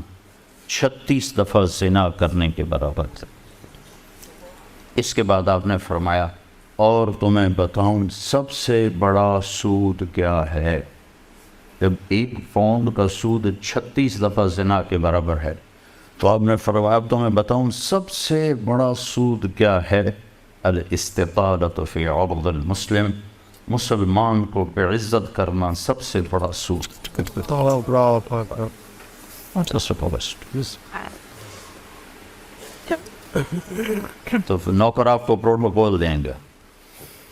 36 دفعہ زنا کرنے کے برابر۔ اس کے بعد آپ نے فرمایا اور تمہیں بتاؤں سب سے بڑا سود کیا ہے؟ جب 1 پاؤنڈ کا سود 36 دفعہ زنا کے برابر ہے تو آپ نے فرمایا اب تمہیں بتاؤں سب سے بڑا سود کیا ہے؟ الاستطالۃ فی عرض المسلم، مسلمان کو بے عزت کرنا سب سے بڑا سود۔ تو نوکر آپ کو پروٹوکول دیں گے،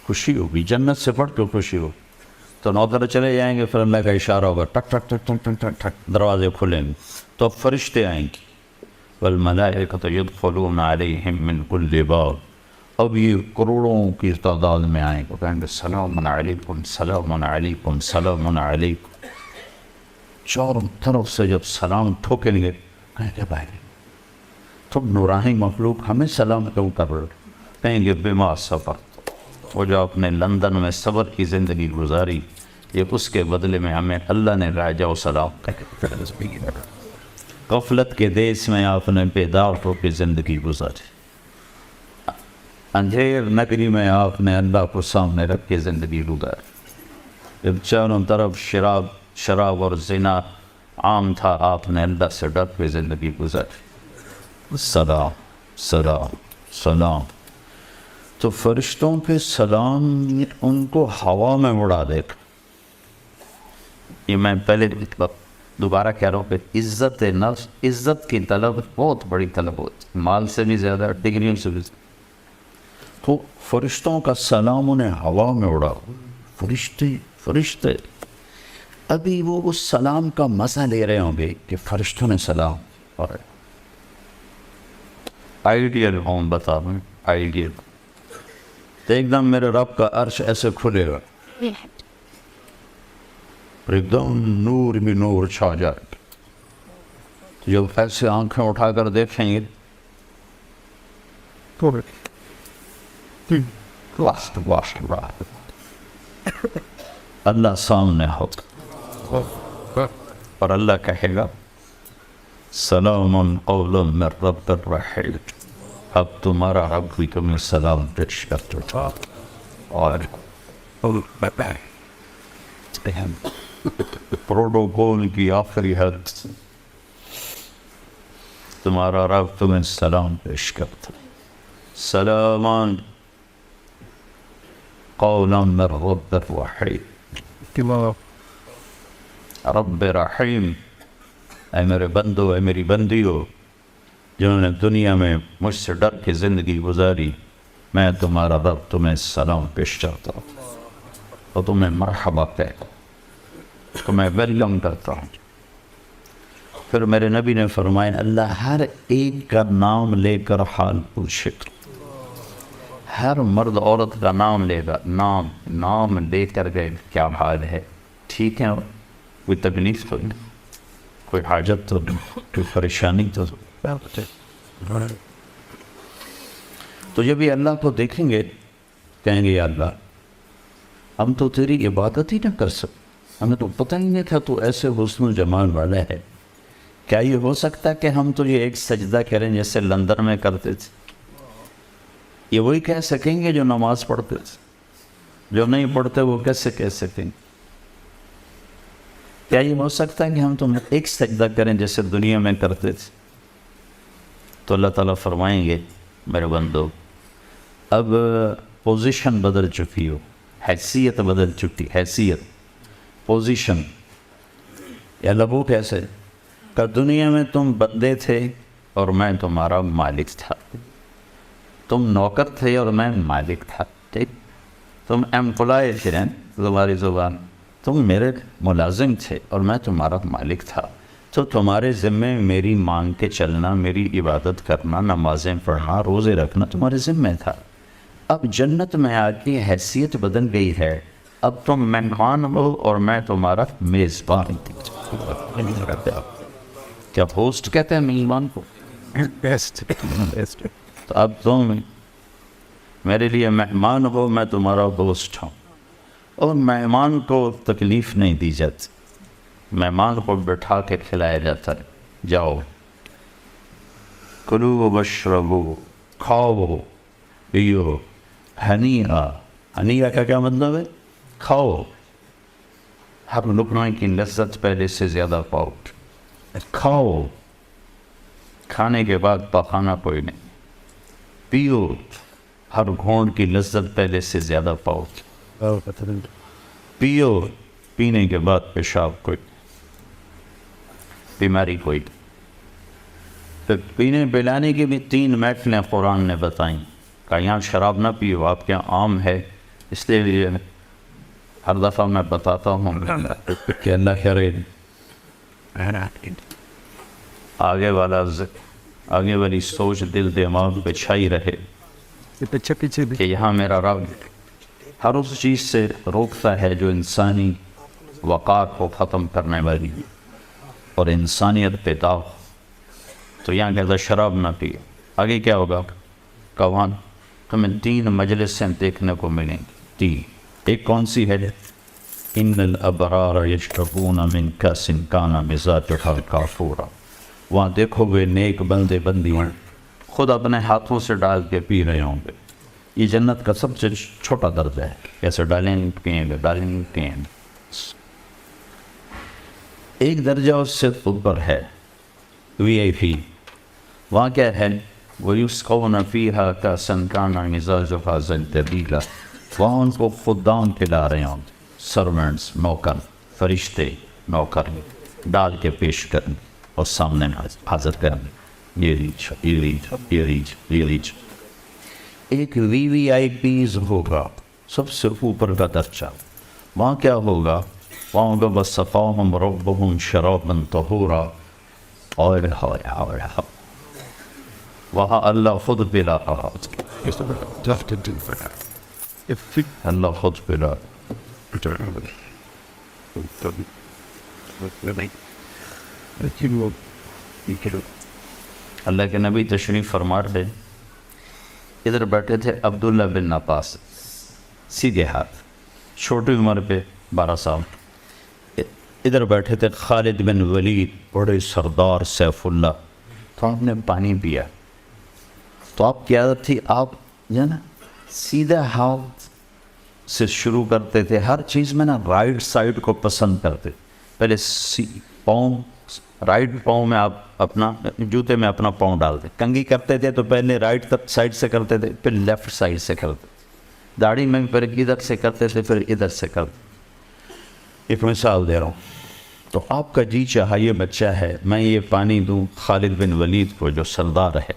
خوشی ہوگی، جنت سے بڑھ کے خوشی ہو، تو نوکر چلے جائیں گے، پھر اللہ کا اشارہ ہوگا، ٹک ٹک ٹک ٹک ٹک ٹک ٹک، دروازے کھلیں گے تو اب فرشتے آئیں گے، والملائکۃ یدخلون علیہم من کل باب، اب یہ کروڑوں کی تعداد میں آئیں گے، کہیں گے سلام علیکم سلام علیکم سلام علیکم، چاروں طرف سے جب سلام ٹھوکیں گے کہیں گے بھائی تم نورانی مخلوق ہمیں سلام کیوں کر رہے ہو؟ کہیں گے بما صبر، وہ جو آپ نے لندن میں صبر کی زندگی گزاری، یہ اس کے بدلے میں ہمیں اللہ نے راجہ و سلام۔ غفلت کے دیس میں آپ نے بیدار ہو کے زندگی گزاری، اندھیر نگری میں آپ نے اللہ کو سامنے رکھ کے زندگی گزاری، جب چاروں طرف شراب اور زنا عام تھا آپ نے اللہ سے ڈر کے زندگی گزاری۔ سلام سلام سلام، تو فرشتوں کے سلام ان کو ہوا میں اڑا دے گا۔ یہ میں پہلے دوبارہ کہہ رہا ہوں کہ عزت نفس، عزت کی طلب بہت بڑی طلب ہوتی ہے، مال سے بھی زیادہ، ڈگریوں سے بھی زیادہ۔ تو فرشتوں کا سلام انہیں ہوا میں اڑا، فرشتے ابھی وہ اس سلام کا مزہ لے رہے ہوں گے کہ فرشتوں نے سلام، اور آئیڈیل ہوں بتا رہا ہوں، آئیڈیل تو ایک دم میرے رب کا عرش ایسے کھلے گا، ایک دم نور بھی نور چھا جائے، جب ایسے آنکھیں اٹھا کر دیکھیں گے اللہ سامنے ہوگا اور اللہ کہے گا سلام قولا من رب الرحیم، اب تمہارا رب بھی تمہیں سلام پیش کرتا تھا، اور پروٹوکول کی آخری حد تمہارا رب تمہیں سلام پیش کرتا، سلامان قولا من رب الرحیم، رب رحیم، اے میرے بندو، اے میری بندیو جنہوں نے دنیا میں مجھ سے ڈر کے زندگی گزاری، میں تمہارا رب تمہیں سلام پیش کرتا ہوں اور تمہیں مرحبا کہتا ہوں، تمہیں ویلکم کرتا ہوں۔ پھر میرے نبی نے فرمایا اللہ ہر ایک کا نام لے کر حال پوچھے گا، ہر مرد عورت کا نام لے گا، نام لے کر گئے کیا حال ہے، ٹھیک ہے، کوئی تکلیف تو نہیں، کوئی حاجت تو نہیں، کوئی پریشانی تو نہیں۔ تو جب یہ اللہ کو دیکھیں گے کہیں گے یا اللہ ہم تو تیری عبادت ہی نہ کر سکتے، ہمیں تو پتہ ہی نہیں تھا تو ایسے حسن و جمال والا ہے، کیا یہ ہو سکتا ہے کہ ہم تو یہ ایک سجدہ کریں جیسے لندن میں کرتے تھے؟ یہ وہی کہہ سکیں گے جو نماز پڑھتے تھے؟ جو نہیں پڑھتے وہ کیسے کہہ سکیں گے؟ کیا یہ ہو سکتا ہے کہ ہم تم ایک سجدہ کریں جیسے دنیا میں کرتے تھے؟ تو اللہ تعالیٰ فرمائیں گے میرے بندو اب پوزیشن بدل چکی ہو، حیثیت بدل چکی، حیثیت، پوزیشن. یا لبو کیسے کہ دنیا میں تم بندے تھے اور میں تمہارا مالک تھا، تم نوکر تھے اور میں مالک تھا. ٹھیک، تم ایمپلائی تھے، تمہاری زبان، تم میرے ملازم تھے اور میں تمہارا مالک تھا. تو تمہارے ذمے میری مانگ کے چلنا، میری عبادت کرنا، نمازیں پڑھنا، روزے رکھنا تمہارے ذمے تھا. اب جنت میں آ کے حیثیت بدل گئی ہے، اب تم مہمان ہو اور میں تمہارا میزبان. کیا ہوسٹ کہتے ہیں میزبان کو؟ Best. Best. تو اب تم میرے لیے مہمان ہو، میں تمہارا ہوسٹ ہوں. اور مہمان کو تکلیف نہیں دی جاتی، مہمان کو بٹھا کے کھلایا جاتا ہے. جاؤ کلو واشربو، کھاؤ پیو، ہنیہ. ہنیہ کا کیا مطلب ہے؟ کھاؤ، ہر لقمے کی لذت پہلے سے زیادہ پاؤ. کھاؤ، کھانے کے بعد پخانا کوئی نہیں. پیو، ہر گھونٹ کی لذت پہلے سے زیادہ پاؤ. Oh, that's it. پیو، پینے کے بعد پیشاب کوئی، بیماری کوئی. پھر پینے پلانے کی بھی 3 محفلیں قرآن نے بتائیں کہ یہاں شراب نہ پیو، آپ کے یہاں عام ہے. اس لیے ہر دفعہ میں بتاتا ہوں کہ اللہ کرے آگے والی سوچ دل دماغ پہ چھائی رہے The chippy chippy. کہ یہاں میرا رب ہر اس چیز سے روکتا ہے جو انسانی وقار کو ختم کرنے والی اور انسانیت پہ داغ. تو یہاں کہتا شراب نہ پیے. آگے کیا ہوگا؟ کہاں تمہیں 3 مجلسیں دیکھنے کو ملیں گی. 3. ایک کون سی ہے؟ ان الابرار یشربون من کاس کان مزاجها کافورا. وہاں دیکھو گے نیک بندے بندیاں خود اپنے ہاتھوں سے ڈال کے پی رہے ہوں گے. یہ جنت کا سب سے چھوٹا درجہ ہے. کیسے ڈالیں پیئیں گے. ایک درجہ اس سے اوپر ہے VIP. وہاں کیا ہے؟ وَيُسْقَوْنَ فِيهَا كَأْسًا كَانَ مِزَاجُهَا زَنْجَبِيلًا. وہاں ان کو خدام کھلا رہے ہوں، سرونٹس، نوکر، فرشتے نوکر ڈال کے پیش کریں اور سامنے حاضر کریں. یہ لیج. ایک VVIPs ہوگا، سب سے اوپر کا درجہ. وہاں کیا ہوگا؟ وہاں ہوگا وَسَقَاهُمْ رَبُّهُمْ شَرَابًا طَهُورًا. وہاں اللہ خود پلا رہا، It's tough to do for that. If it اللہ خود پلا. اللہ کے نبی تشریف فرما رہے، ادھر بیٹھے تھے عبداللہ بن عباس، سیدھے ہاتھ، چھوٹی عمر پہ 12 سال. ادھر بیٹھے تھے خالد بن ولید، بڑے سردار سیف اللہ. تو آپ نے پانی پیا تو آپ کی عادت تھی، آپ جو ہے نا سیدھا ہاتھ سے شروع کرتے تھے. ہر چیز میں نا رائٹ سائڈ کو پسند کرتے. پہلے پاؤں، رائٹ پاؤں میں آپ اپنا جوتے میں اپنا پاؤں ڈالتے. کنگھی کرتے تھے تو پہلے رائٹ سائڈ سے کرتے تھے، پھر لیفٹ سائڈ سے کرتے. داڑھی میں پھر ادھر سے کرتے تھے، پھر ادھر سے کرتے. ایک مثال دے رہا ہوں. تو آپ کا جی چاہا یہ بچہ ہے میں یہ پانی دوں خالد بن ولید کو جو سردار ہے،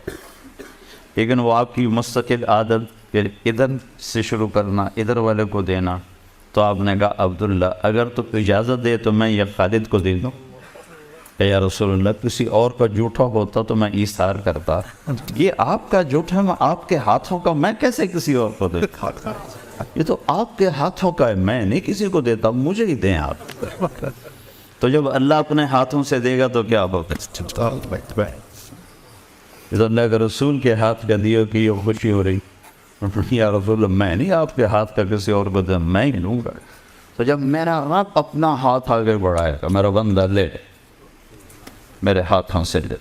لیکن وہ آپ کی مستقل عادت پھر ادھر سے شروع کرنا، ادھر والے کو دینا. تو آپ نے کہا عبداللہ اگر تو اجازت دے تو میں یہ خالد کو دے دوں. کہ یا رسول اللہ کسی اور کا جھوٹا ہوتا تو میں ایثار کرتا، یہ آپ کا جھوٹا ہے، آپ کے ہاتھوں کا، میں کیسے کسی اور کو دے؟ یہ تو آپ کے ہاتھوں کا ہے، میں نہیں کسی کو دیتا، مجھے ہی دیں آپ. تو جب اللہ اپنے ہاتھوں سے دے گا تو کیا ہوگا؟ یہ تو اللہ کے رسول کے ہاتھ کا دیو کی یہ خوشی ہو رہی. یا رسول اللہ میں نہیں آپ کے ہاتھ کا کسی اور کو دیں، میں ہی لوں گا. تو جب میرا رب اپنا ہاتھ آگے بڑھائے گا، میرا بندہ لے میرے ہاتھوں سے لے،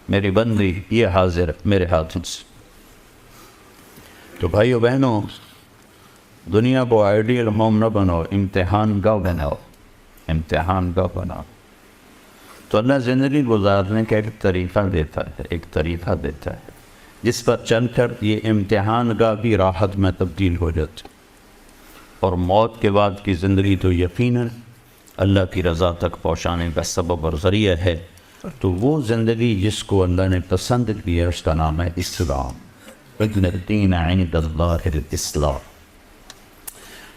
میری بندی یہ حاضر میرے ہاتھوں سے۔ تو بھائیو بہنوں، دنیا کو آئیڈیل ہوم نہ بناؤ، امتحان گاہ بناؤ، امتحان گاہ بناؤ۔ تو اللہ زندگی گزارنے کا ایک طریقہ دیتا ہے، ایک طریقہ دیتا ہے جس پر چل کر یہ امتحان گاہ بھی راحت میں تبدیل ہو جاتی، اور موت کے بعد کی زندگی تو یقیناً اللہ کی رضا تک پہنچانے کا سبب اور ذریعہ ہے۔ تو وہ زندگی جس کو اللہ نے پسند کیا اس کا نام ہے اسلام۔ ان الدین عند اللہ الاسلام۔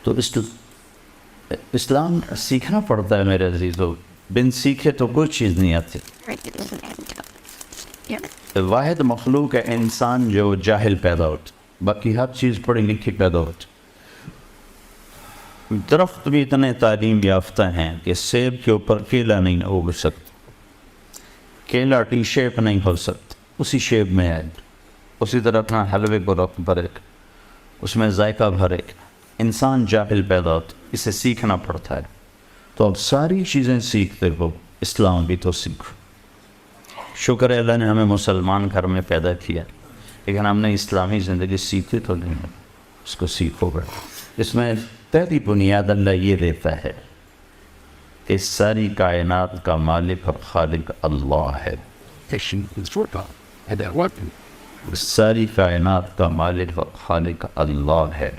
تو اسلام سیکھنا پڑتا ہے میرے عزیزو، بن سیکھے تو کوئی چیز نہیں آتی۔ واحد مخلوق ہے انسان جو جاہل پیدا ہوتا، باقی ہر چیز پڑھی لکھی پیدا ہوتی۔ درخت بھی اتنے تعلیم یافتہ ہیں کہ سیب کے اوپر کیلا نہیں اگ سکتا، کیلا ٹی شیپ نہیں ہو سکتا، اسی شیپ میں ہے۔ اسی طرح اپنا حلوے کو رخ بھرے، اس میں ذائقہ بھرے۔ انسان جاہل پیدا ہوتا، اسے سیکھنا پڑتا ہے۔ تو اب ساری چیزیں سیکھتے ہو، اسلام بھی تو سیکھو۔ شکر ہے اللہ نے ہمیں مسلمان گھر میں پیدا کیا، لیکن ہم نے اسلامی زندگی سیکھی تو نہیں ہے، اس کو سیکھو گے۔ اس میں پہلی بنیاد اللہ یہ دیتا ہے کہ ساری کائنات کا مالک اور خالق اللہ ہے۔ ساری کائنات کا مالک اور خالق اللہ ہے۔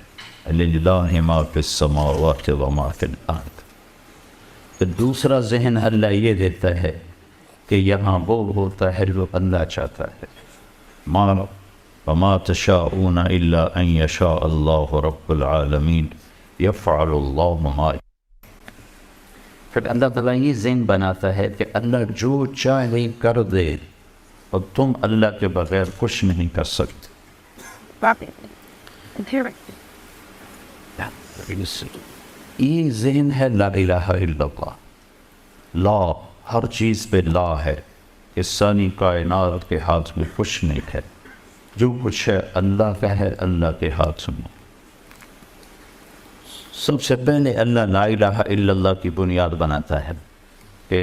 للہ ما فی السماوات و ما فی الارض۔ پھر دوسرا ذہن اللہ یہ دیتا ہے کہ یہاں وہ ہوتا ہے جو اللہ چاہتا ہے۔ وما تشاءون الا ان یشاء اللہ رب العالمین یفعل اللہ ما۔ پھر اللہ تعالیٰ یہ ذہن بناتا ہے کہ اللہ جو چاہے کر دے، اور تم اللہ کے بغیر کچھ نہیں کر سکتے۔ یہ ذہن ہے لا الہ الا اللہ۔ لا، ہر چیز پہ لا ہے، کہ ساری کائنات کے ہاتھ میں کچھ نہیں ہے، جو کچھ ہے اللہ کا ہے، اللہ کے ہاتھ میں۔ سب سے پہلے اللہ لا الہ الا اللہ کی بنیاد بناتا ہے کہ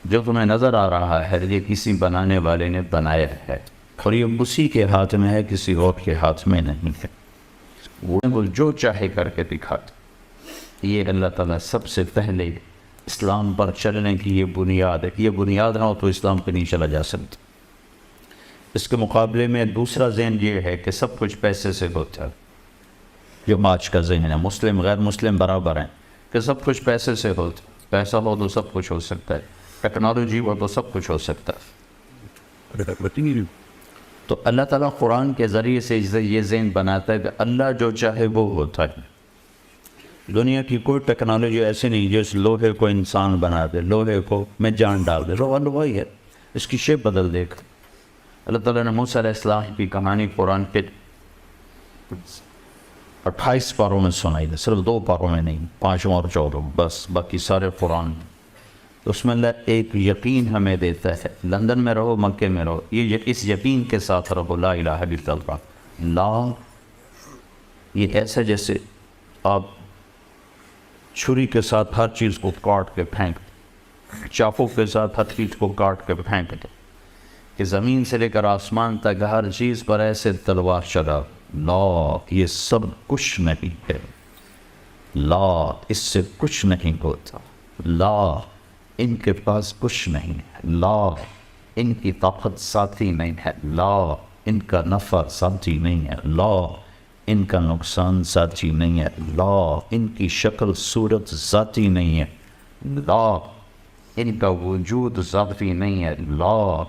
جو تمہیں نظر آ رہا ہے یہ کسی بنانے والے نے بنایا ہے، اور یہ اسی کے ہاتھ میں ہے، کسی اور کے ہاتھ میں نہیں ہے۔ وہ جو چاہے کر کے دکھاتا۔ یہ اللہ تعالیٰ سب سے پہلے اسلام پر چلنے کی یہ بنیاد ہے۔ یہ بنیاد نہ ہو تو اسلام پہ نہیں چلا جا سکتا۔ اس کے مقابلے میں دوسرا ذہن یہ ہے کہ سب کچھ پیسے سے ہوتا ہے، جو آج کا ذہن ہے۔ مسلم غیر مسلم برابر ہیں کہ سب کچھ پیسے سے ہوتا ہے، پیسہ ہو تو سب کچھ ہو سکتا ہے، ٹیکنالوجی ہو تو سب کچھ ہو سکتا ہے۔ تو اللہ تعالیٰ قرآن کے ذریعے سے یہ ذہن بناتا ہے کہ اللہ جو چاہے وہ ہوتا ہے۔ دنیا کی کوئی ٹیکنالوجی ایسی نہیں جو اس لوہے کو انسان بنا دے، لوہے کو میں جان ڈال دے، لوہا ہی ہے، اس کی شیپ بدل دے گا۔ اللہ تعالیٰ نے موسیٰ علیہ السلام کی کہانی قرآن کے 28 پاروں میں سنائی ہے، صرف 2 پاروں میں نہیں، 5 اور 14 بس، باقی سارے قرآن۔ تو اس میں اللہ ایک یقین ہمیں دیتا ہے، لندن میں رہو، مکے میں رہو، اس یقین کے ساتھ رہو، لا الہ الا اللہ۔ لا یہ ایسا جیسے آپ چھری کے ساتھ ہر چیز کو کاٹ کے پھینک، چاقو کے ساتھ ہر چیز کو کاٹ کے پھینک دے، کہ زمین سے لے کر آسمان تک ہر چیز پر ایسے تلوار چلا۔ لا یہ سب کچھ نہیں ہے، لا اس سے کچھ نہیں ہوتا، لا ان کے پاس کچھ نہیں ہے، لا ان کی طاقت ساتھی نہیں ہے، لا ان کا نفع ساتھی نہیں ہے، لا ان کا نقصان ساتھی نہیں ہے، لا ان کی شکل صورت ذاتی نہیں ہے، لا ان کا وجود ذاتی نہیں ہے، لا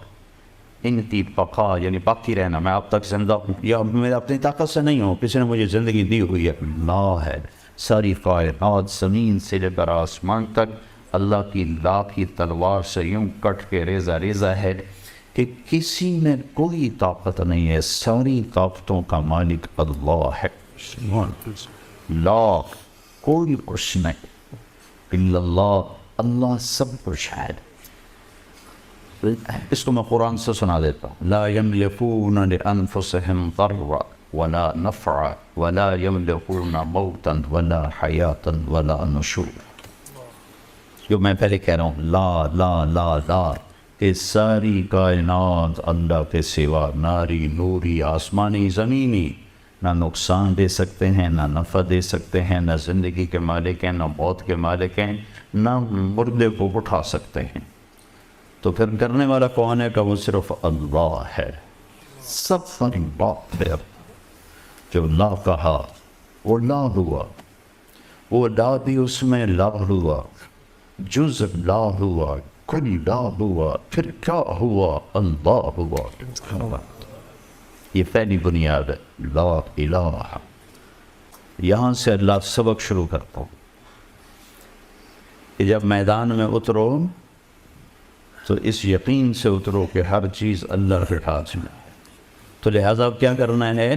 ان کی بقا یعنی باقی رہنا، میں آپ تک زندہ ہوں یا میں اپنی طاقت سے نہیں ہوں، کسی نے مجھے زندگی دی ہوئی ہے، لا ہے۔ ساری کائنات زمین سے لے کر آسمان تک اللہ کی لا کی تلوار سے یوں کٹ کے ریزہ ریزہ ہے کہ کسی میں کوئی طاقت نہیں ہے، ساری طاقتوں کا مالک اللہ ہے۔ لا کوئی کچھ نہیں الا اللہ، اللہ سب کچھ ہے۔ اس کو میں قرآن سے سنا دیتا ہوں۔ لا یملکون لانفسهم ضرا ولا نفعا ولا یملکون موتا ولا حیاتا ولا نشور۔ جو میں پہلے کہہ رہا ہوں، لا لا لا لا، کہ ساری کائنات اللہ کے سوا ناری نوری آسمانی زمینی نہ نقصان دے سکتے ہیں، نہ نفع دے سکتے ہیں، نہ زندگی کے مالک ہیں، نہ موت کے مالک ہیں، نہ مردے کو اٹھا سکتے ہیں۔ تو پھر کرنے والا کون ہے؟ کہ وہ صرف اللہ ہے۔ سب ساری بات ہے، جو لا کہا وہ لا ہوا، وہ لا بھی اس میں لا ہوا، جز لا ہوا، کل لا ہوا، پھر کیا ہوا؟ اللہ ہوا۔ یہ پہلی بنیاد ہے، لا الہ۔ یہاں سے اللہ سبق شروع کرتا ہوں کہ جب میدان میں اترو تو اس یقین سے اترو کہ ہر چیز اللہ کے ہاتھ میں۔ تو لہٰذا اب کیا کرنا ہے؟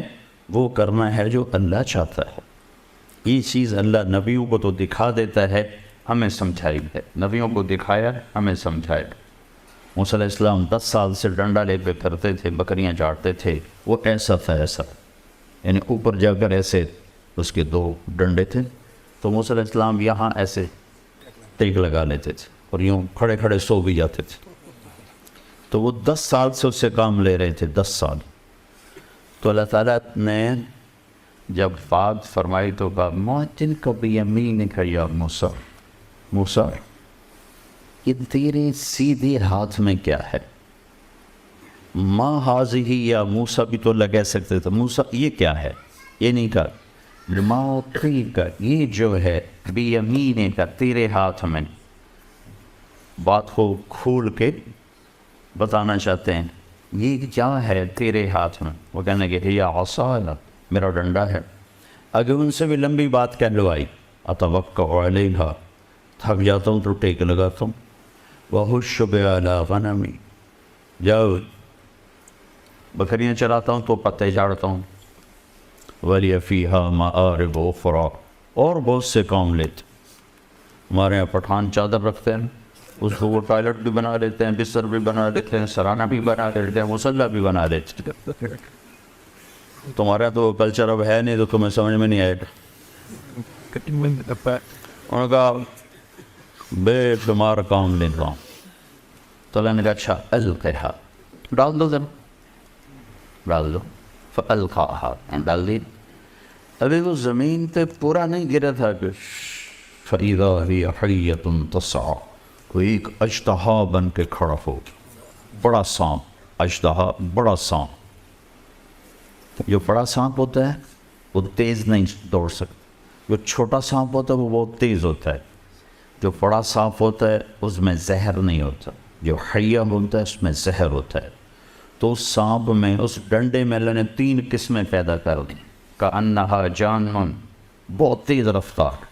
وہ کرنا ہے جو اللہ چاہتا ہے۔ یہ چیز اللہ نبیوں کو تو دکھا دیتا ہے، ہمیں سمجھائی ہے۔ نبیوں کو دکھایا، ہمیں سمجھایا۔ موسیٰ علیہ السلام 10 سال سے ڈنڈا لے کے پھرتے تھے، بکریاں چاٹتے تھے، وہ ایسا تھا ایسا، یعنی اوپر جا کر ایسے اس کے 2 ڈنڈے تھے، تو موسیٰ علیہ السلام یہاں ایسے ٹیک لگا لیتے تھے اور یوں کھڑے کھڑے سو بھی جاتے تھے۔ تو وہ 10 سال سے اس سے کام لے رہے تھے، 10 سال۔ تو اللہ تعالیٰ نے جب بات فرمائی تو کہا موتن کو بیمینک یا موسیٰ، موسیٰ یہ تیرے سیدھے ہاتھ میں کیا ہے؟ ما حاضی یا موسیٰ بھی تو اللہ کہہ سکتے تھے، موسیٰ یہ کیا ہے؟ یہ نہیں کہا، ما کا یہ جو ہے بیمینک کا تیرے ہاتھ میں۔ بات کو کھول کے بتانا چاہتے ہیں، یہ کیا ہے تیرے ہاتھ میں؟ وہ کہنے کہ یا عصا، میرا ڈنڈا ہے۔ اگر ان سے بھی لمبی بات کہلوائی، اتوقع علیہا، تھک جاتا ہوں تو ٹیک لگاتا ہوں، وَحُشُّ بِعَلَىٰ غَنَمِي، جاؤ بکریاں چراتا ہوں تو پتے جاڑتا ہوں، وَلِيَ فِيهَا مَآرِبُ أُخْرَىٰ، اور بہت سے کام لیتے۔ ہمارے یہاں پٹھان چادر رکھتے ہیں، اس کو وہ ٹوائلٹ بھی بنا لیتے ہیں، بستر بھی بنا لیتے ہیں، سرانہ بھی بنا لیتے ہیں، مصلی بھی بنا لیتے ہیں۔ تمہارا تو کلچر اب ہے نہیں، تو تمہیں سمجھ میں نہیں آئے گا۔ انہوں نے کہا بے شمار کام لیتا ہوں۔ تو اللہ نے کہا اچھا القیہا، ڈال دو ذرا، ڈال دو۔ فالقاها، ڈال دی۔ ابھی وہ زمین پہ پورا نہیں گرا تھا کہ فَإِذَا هِيَ حَيَّةٌ تَسْعَىٰ، کوئی ایک اژدہا بن کے کھڑا ہو، بڑا سانپ۔ اژدہا بڑا سانپ، جو بڑا سانپ ہوتا ہے وہ تیز نہیں دوڑ سکتا، جو چھوٹا سانپ ہوتا ہے وہ بہت تیز ہوتا ہے۔ جو بڑا سانپ ہوتا ہے اس میں زہر نہیں ہوتا، جو حیہ ہوتا ہے اس میں زہر ہوتا ہے۔ تو اس سانپ میں، اس ڈنڈے میں اللہ نے 3 قسمیں پیدا کر دیں، کأنہا جان، بہت تیز رفتار،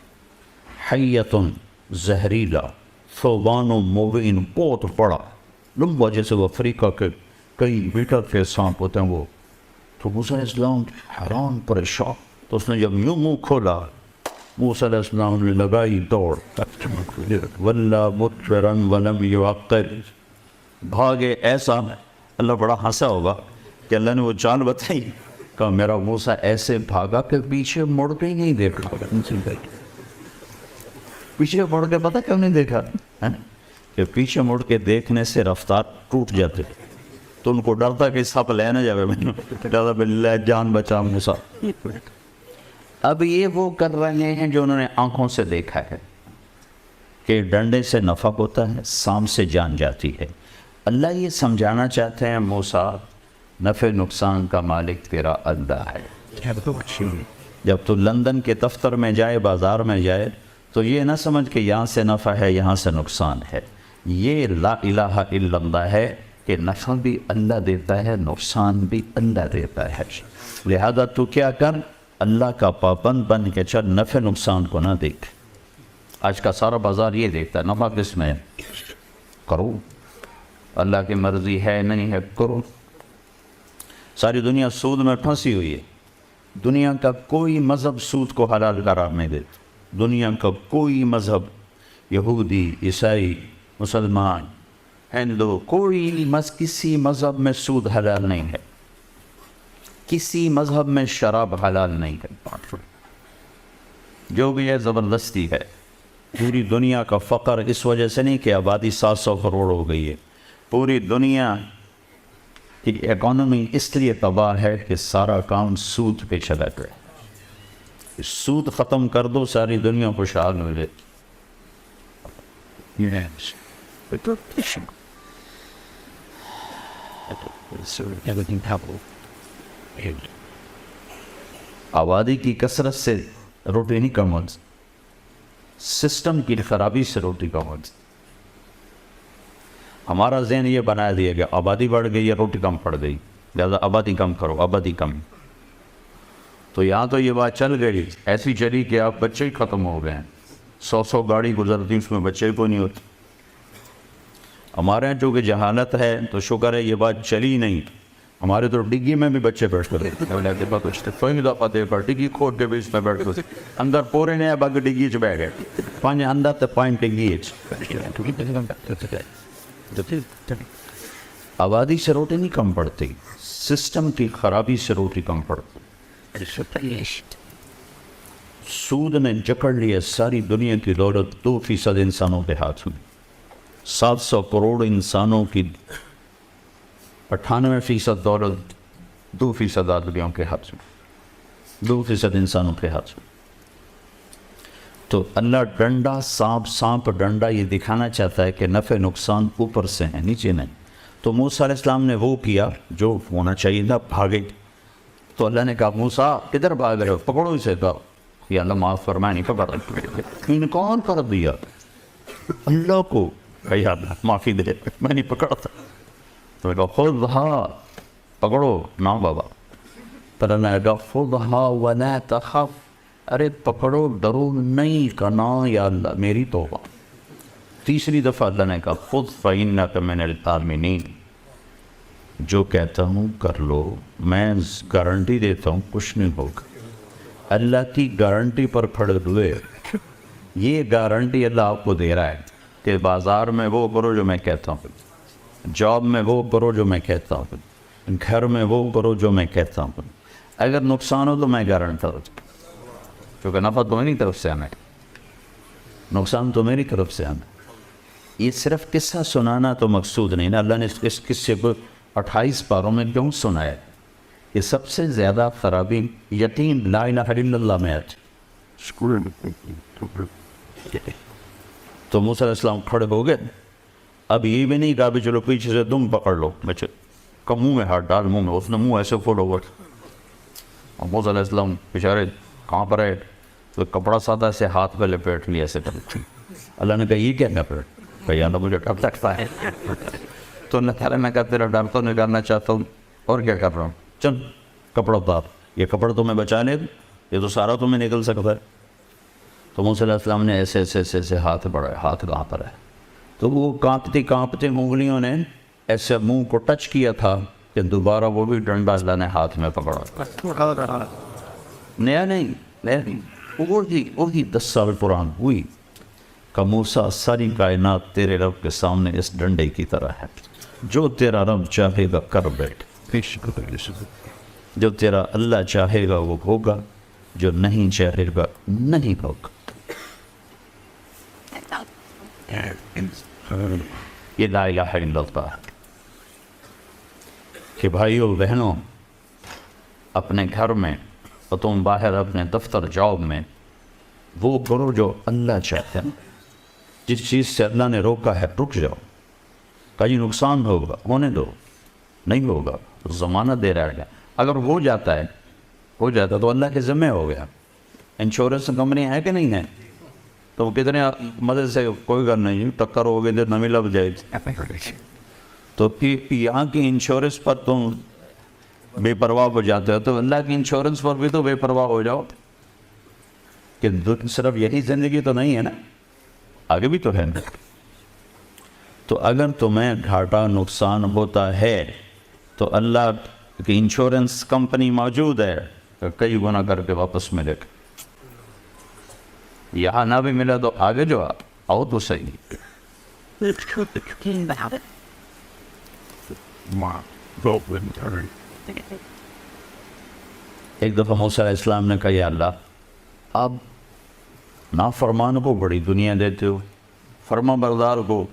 حیۃ زہریلا، ثعبان مبین، بہت بڑا لمبا، جیسے وہ افریقہ کے کئی میٹر کے سانپ ہوتے ہیں وہ۔ تو موسیٰ علیہ السلام حیران پریشان، تو اس نے جب یوں منہ کھولا، موسیٰ علیہ السلام نے لگائی دوڑ، وَلَّا مُدْبِرًا وَلَمْ يُعَقِّبْ، بھاگے ایسا۔ اللہ بڑا ہنسا ہوگا کہ اللہ نے وہ چال بتائی، کہا میرا موسیٰ ایسے بھاگا کہ پیچھے مڑ کے ہی نہیں دیکھا۔ پیچھے مڑ کے پتہ کیوں نہیں دیکھا؟ کہ پیچھے مڑ کے دیکھنے سے رفتار ٹوٹ جاتے، تو ان کو ڈرتا کہ سب لے نہ جاوے، میں ڈرتا باللہ جان بچا موسیٰ۔ اب یہ وہ کر رہے ہیں جو انہوں نے آنکھوں سے دیکھا ہے کہ ڈنڈے سے نفع ہوتا ہے، سام سے جان جاتی ہے۔ اللہ یہ سمجھانا چاہتے ہیں موسیٰ، نفع نقصان کا مالک تیرا اللہ ہے۔ جب تو لندن کے دفتر میں جائے، بازار میں جائے، تو یہ نہ سمجھ کہ یہاں سے نفع ہے یہاں سے نقصان ہے۔ یہ لا الہ الا اللہ ہے کہ نفع بھی اللہ دیتا ہے، نقصان بھی اللہ دیتا ہے۔ لہذا تو کیا کر، اللہ کا پابند بن کے چل، نفع نقصان کو نہ دیکھ۔ آج کا سارا بازار یہ دیکھتا ہے، نفع کس میں ہے، کرو، اللہ کی مرضی ہے نہیں ہے، کرو۔ ساری دنیا سود میں پھنسی ہوئی ہے۔ دنیا کا کوئی مذہب سود کو حلال قرار نہیں دیتا۔ دنیا کا کوئی مذہب، یہودی، عیسائی، مسلمان، ہندو، کوئی کسی مذہب میں سود حلال نہیں ہے، کسی مذہب میں شراب حلال نہیں ہے۔ جو بھی ہے زبردستی ہے۔ پوری دنیا کا فقر اس وجہ سے نہیں کہ آبادی 700 کروڑ ہو گئی ہے، پوری دنیا کی اکانومی اس لیے تباہ ہے کہ سارا کام سود پہ چلا گیا. سود ختم کر دو ساری دنیا خوشحال ہو جائے. Yes. But the fishing. So everything happened. آبادی کی کثرت سے روٹی نہیں کم ہوتی, سسٹم کی خرابی سے روٹی کم ہوتی. ہمارا ذہن یہ بنا دیا گیا آبادی بڑھ گئی یا روٹی کم پڑ گئی, لہٰذا آبادی کم کرو, آبادی کم. تو یہاں تو یہ بات چل گئی, ایسی چلی کہ آپ بچے ہی ختم ہو گئے ہیں. 100 گاڑی گزرتی اس میں بچے کو نہیں ہوتے. ہمارے یہاں چونکہ جہالت ہے تو شکر ہے یہ بات چلی نہیں. ہمارے تو ڈگی میں بھی بچے بیٹھ کر ڈگی کھود کے بھی اس میں بیٹھ کر اندر پورے نہیں باغ ڈگی چ بیٹھ گئے پانچ اندر تو پوائنٹ ڈگی. آبادی سے روٹی نہیں کم پڑتی, سسٹم کی خرابی سے روٹی کم پڑتی. سود نے جکڑ لیا ساری دنیا کی دولت 2% انسانوں کے ہاتھ میں. 700 کروڑ انسانوں کی 98% دولت 2% آدمیوں کے ہاتھ میں, 2% انسانوں کے ہاتھ میں. تو اللہ ڈنڈا سانپ ڈنڈا یہ دکھانا چاہتا ہے کہ نفع نقصان اوپر سے ہیں, نیچے نہیں. تو موسیٰ علیہ السلام نے وہ کیا جو ہونا چاہیے تھا, بھاگے. تو اللہ نے کہا موسیٰ کدھر بھاگ رہے ہو, پکڑو اسے. کہا یا اللہ معاف فرمائے, نہیں پکڑا. انکار کر دیا اللہ کو, یا اللہ معافی دے, میں نہیں پکڑا تھا. تو میں کہا خذھا, پکڑو نا بابا. پر اللہ نے کہا خذھا ولا تخف, ارے پکڑو ڈرو نہیں, کہنا یا اللہ میری توبہ. تیسری دفعہ اللہ نے کہا خذ فإنک من الآمنین, جو کہتا ہوں کر لو, میں گارنٹی دیتا ہوں کچھ نہیں ہوگا. اللہ کی گارنٹی پر کھڑے ہوئے. یہ گارنٹی اللہ آپ کو دے رہا ہے کہ بازار میں وہ کرو جو میں کہتا ہوں, جاب میں وہ کرو جو میں کہتا ہوں, گھر میں وہ کرو جو میں کہتا ہوں. اگر نقصان ہو تو میں گارنٹر ہوں, کیونکہ نفع تو میری طرف سے آنا ہے, نقصان تو میری طرف سے آنا ہے. یہ صرف قصہ سنانا تو مقصود نہیں نا. اللہ نے اس قصے کو 28 پاروں میں کیوں سنایا؟ یہ سب سے زیادہ خرابی یتیم لا الہ الا اللہ میں آتی. تو موسیٰ علیہ السلام کھڑے ہو گئے. اب یہ بھی نہیں کہا بھی چلو پیچھے سے تم پکڑ لو, بچے کا منہ میں ہاتھ ڈال, منہ میں. اس نے منہ ایسے فل ہو گیا. اور موسیٰ علیہ السلام بیچارے کہاں پر ہے, تو کپڑا سادہ سے ہاتھ پہ لپیٹ لیا ایسے. اللہ نے کہا یہ کیا لپیٹ, کہ اللہ مجھے ڈر لگتا ہے. تو اللہ تعالیٰ نے کہا تیرا ڈر تو نکالنا چاہتا ہوں, اور کیا کر رہا ہوں, چل کپڑا اتار, یہ کپڑا تمہیں بچا لے, یہ تو سارا تمہیں نکل سکتا ہے. تو موسیٰ علیہ السلام نے ایسے ایسے ایسے ایسے ہاتھ بڑھائے, ہاتھ کہاں پر ہے. تو وہ کانپتی انگلیوں نے ایسے منہ کو ٹچ کیا تھا کہ دوبارہ وہ بھی ڈنڈا اللہ نے ہاتھ میں پکڑا. نیا نہیں, وہی 10 سال پران ہوئی کہ موسیٰ ساری کائنات تیرے رب کے سامنے اس ڈنڈے کی طرح ہے. جو تیرا رب چاہے گا کر بیٹھ, جو تیرا اللہ چاہے گا وہ ہوگا, جو نہیں چاہے گا نہیں ہوگا. یہ لا الہ الا اللہ. کہ بھائیو بہنوں, اپنے گھر میں اور تم باہر اپنے دفتر جاب میں وہ کرو جو اللہ چاہتے ہیں. جس چیز سے اللہ نے روکا ہے رک جاؤ. کہیں نقصان ہوگا ہونے دو, نہیں ہوگا ضمانت دے رہا ہے. اگر ہو جاتا تو اللہ کے ذمہ ہو گیا. انشورنس کمپنی ہے کہ نہیں ہے, تو وہ کتنے مدد سے کوئی گھر نہیں, ٹکر ہو گئی تو نمی لگ جائے گی. تو پھر یہاں کی انشورنس پر تم بے پرواہ ہو جاتے ہو, تو اللہ کی انشورنس پر بھی تو بے پرواہ ہو جاؤ. کہ صرف یہی زندگی تو نہیں ہے نا, آگے بھی تو ہے نا. تو اگر تمہیں گھاٹا نقصان ہوتا ہے تو اللہ کی انشورنس کمپنی موجود ہے, کئی گنا کر کے واپس ملے گا. یہاں نہ بھی ملا تو آگے جو آؤ تو صحیح. ایک دفعہ موسیٰ علیہ السلام نے کہا یا اللہ, آپ نافرمان کو بڑی دنیا دیتے ہو, فرما بردار کو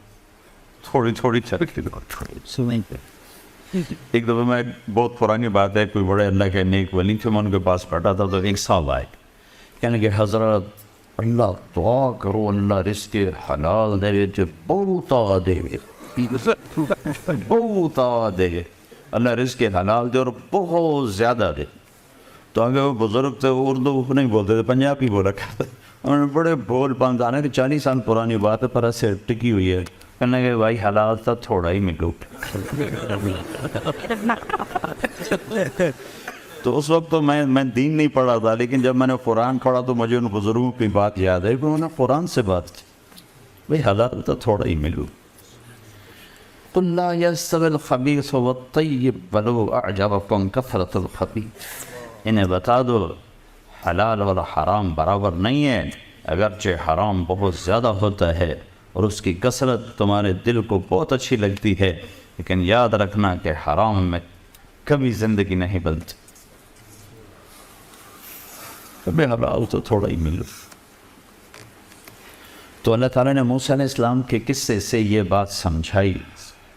تھوڑی تھوڑی چرخی دو. Sumente. ایک دفعہ میں بہت پرانی بات ہے, کوئی بڑے اللہ کے نیک ولی تھے, میں ان کے پاس بیٹھا تھا تو ایک صاحب آئے, کہنے کہ حضرت اللہ دعا کرو اللہ رزق حلال دے, جو بہت دے, بہت دے, اللہ رزق حلال دے اور بہت زیادہ دے. تو آگے وہ بزرگ تھے, وہ اردو نہیں بولتے تھے, پنجابی بولا کرتے, انہوں نے بڑے بول پانے کہ 40 سال پرانی بات ہے پر ایسے ٹکی ہوئی ہے. کہنے کہ بھائی حلال تھا تھوڑا ہی ملو. تو اس وقت تو میں دین نہیں پڑھا تھا, لیکن جب میں نے قرآن پڑھا تو مجھے ان بزرگوں کی بات یاد ہے کہ انہوں نے قرآن سے بات کی, بھائی حلال تھا تھوڑا ہی ملو. قل لا يستوي الخبيث والطيب ولو أعجبكم كثرة الخبيث. انہیں بتا دو حلال اور حرام برابر نہیں ہے, اگرچہ حرام بہت زیادہ ہوتا ہے اور اس کی کثرت تمہارے دل کو بہت اچھی لگتی ہے, لیکن یاد رکھنا کہ حرام میں کبھی زندگی نہیں بنتی, کبھی حلال تو تھوڑا ہی ملو. تو اللہ تعالیٰ نے موسیٰ علیہ السلام کے قصے سے یہ بات سمجھائی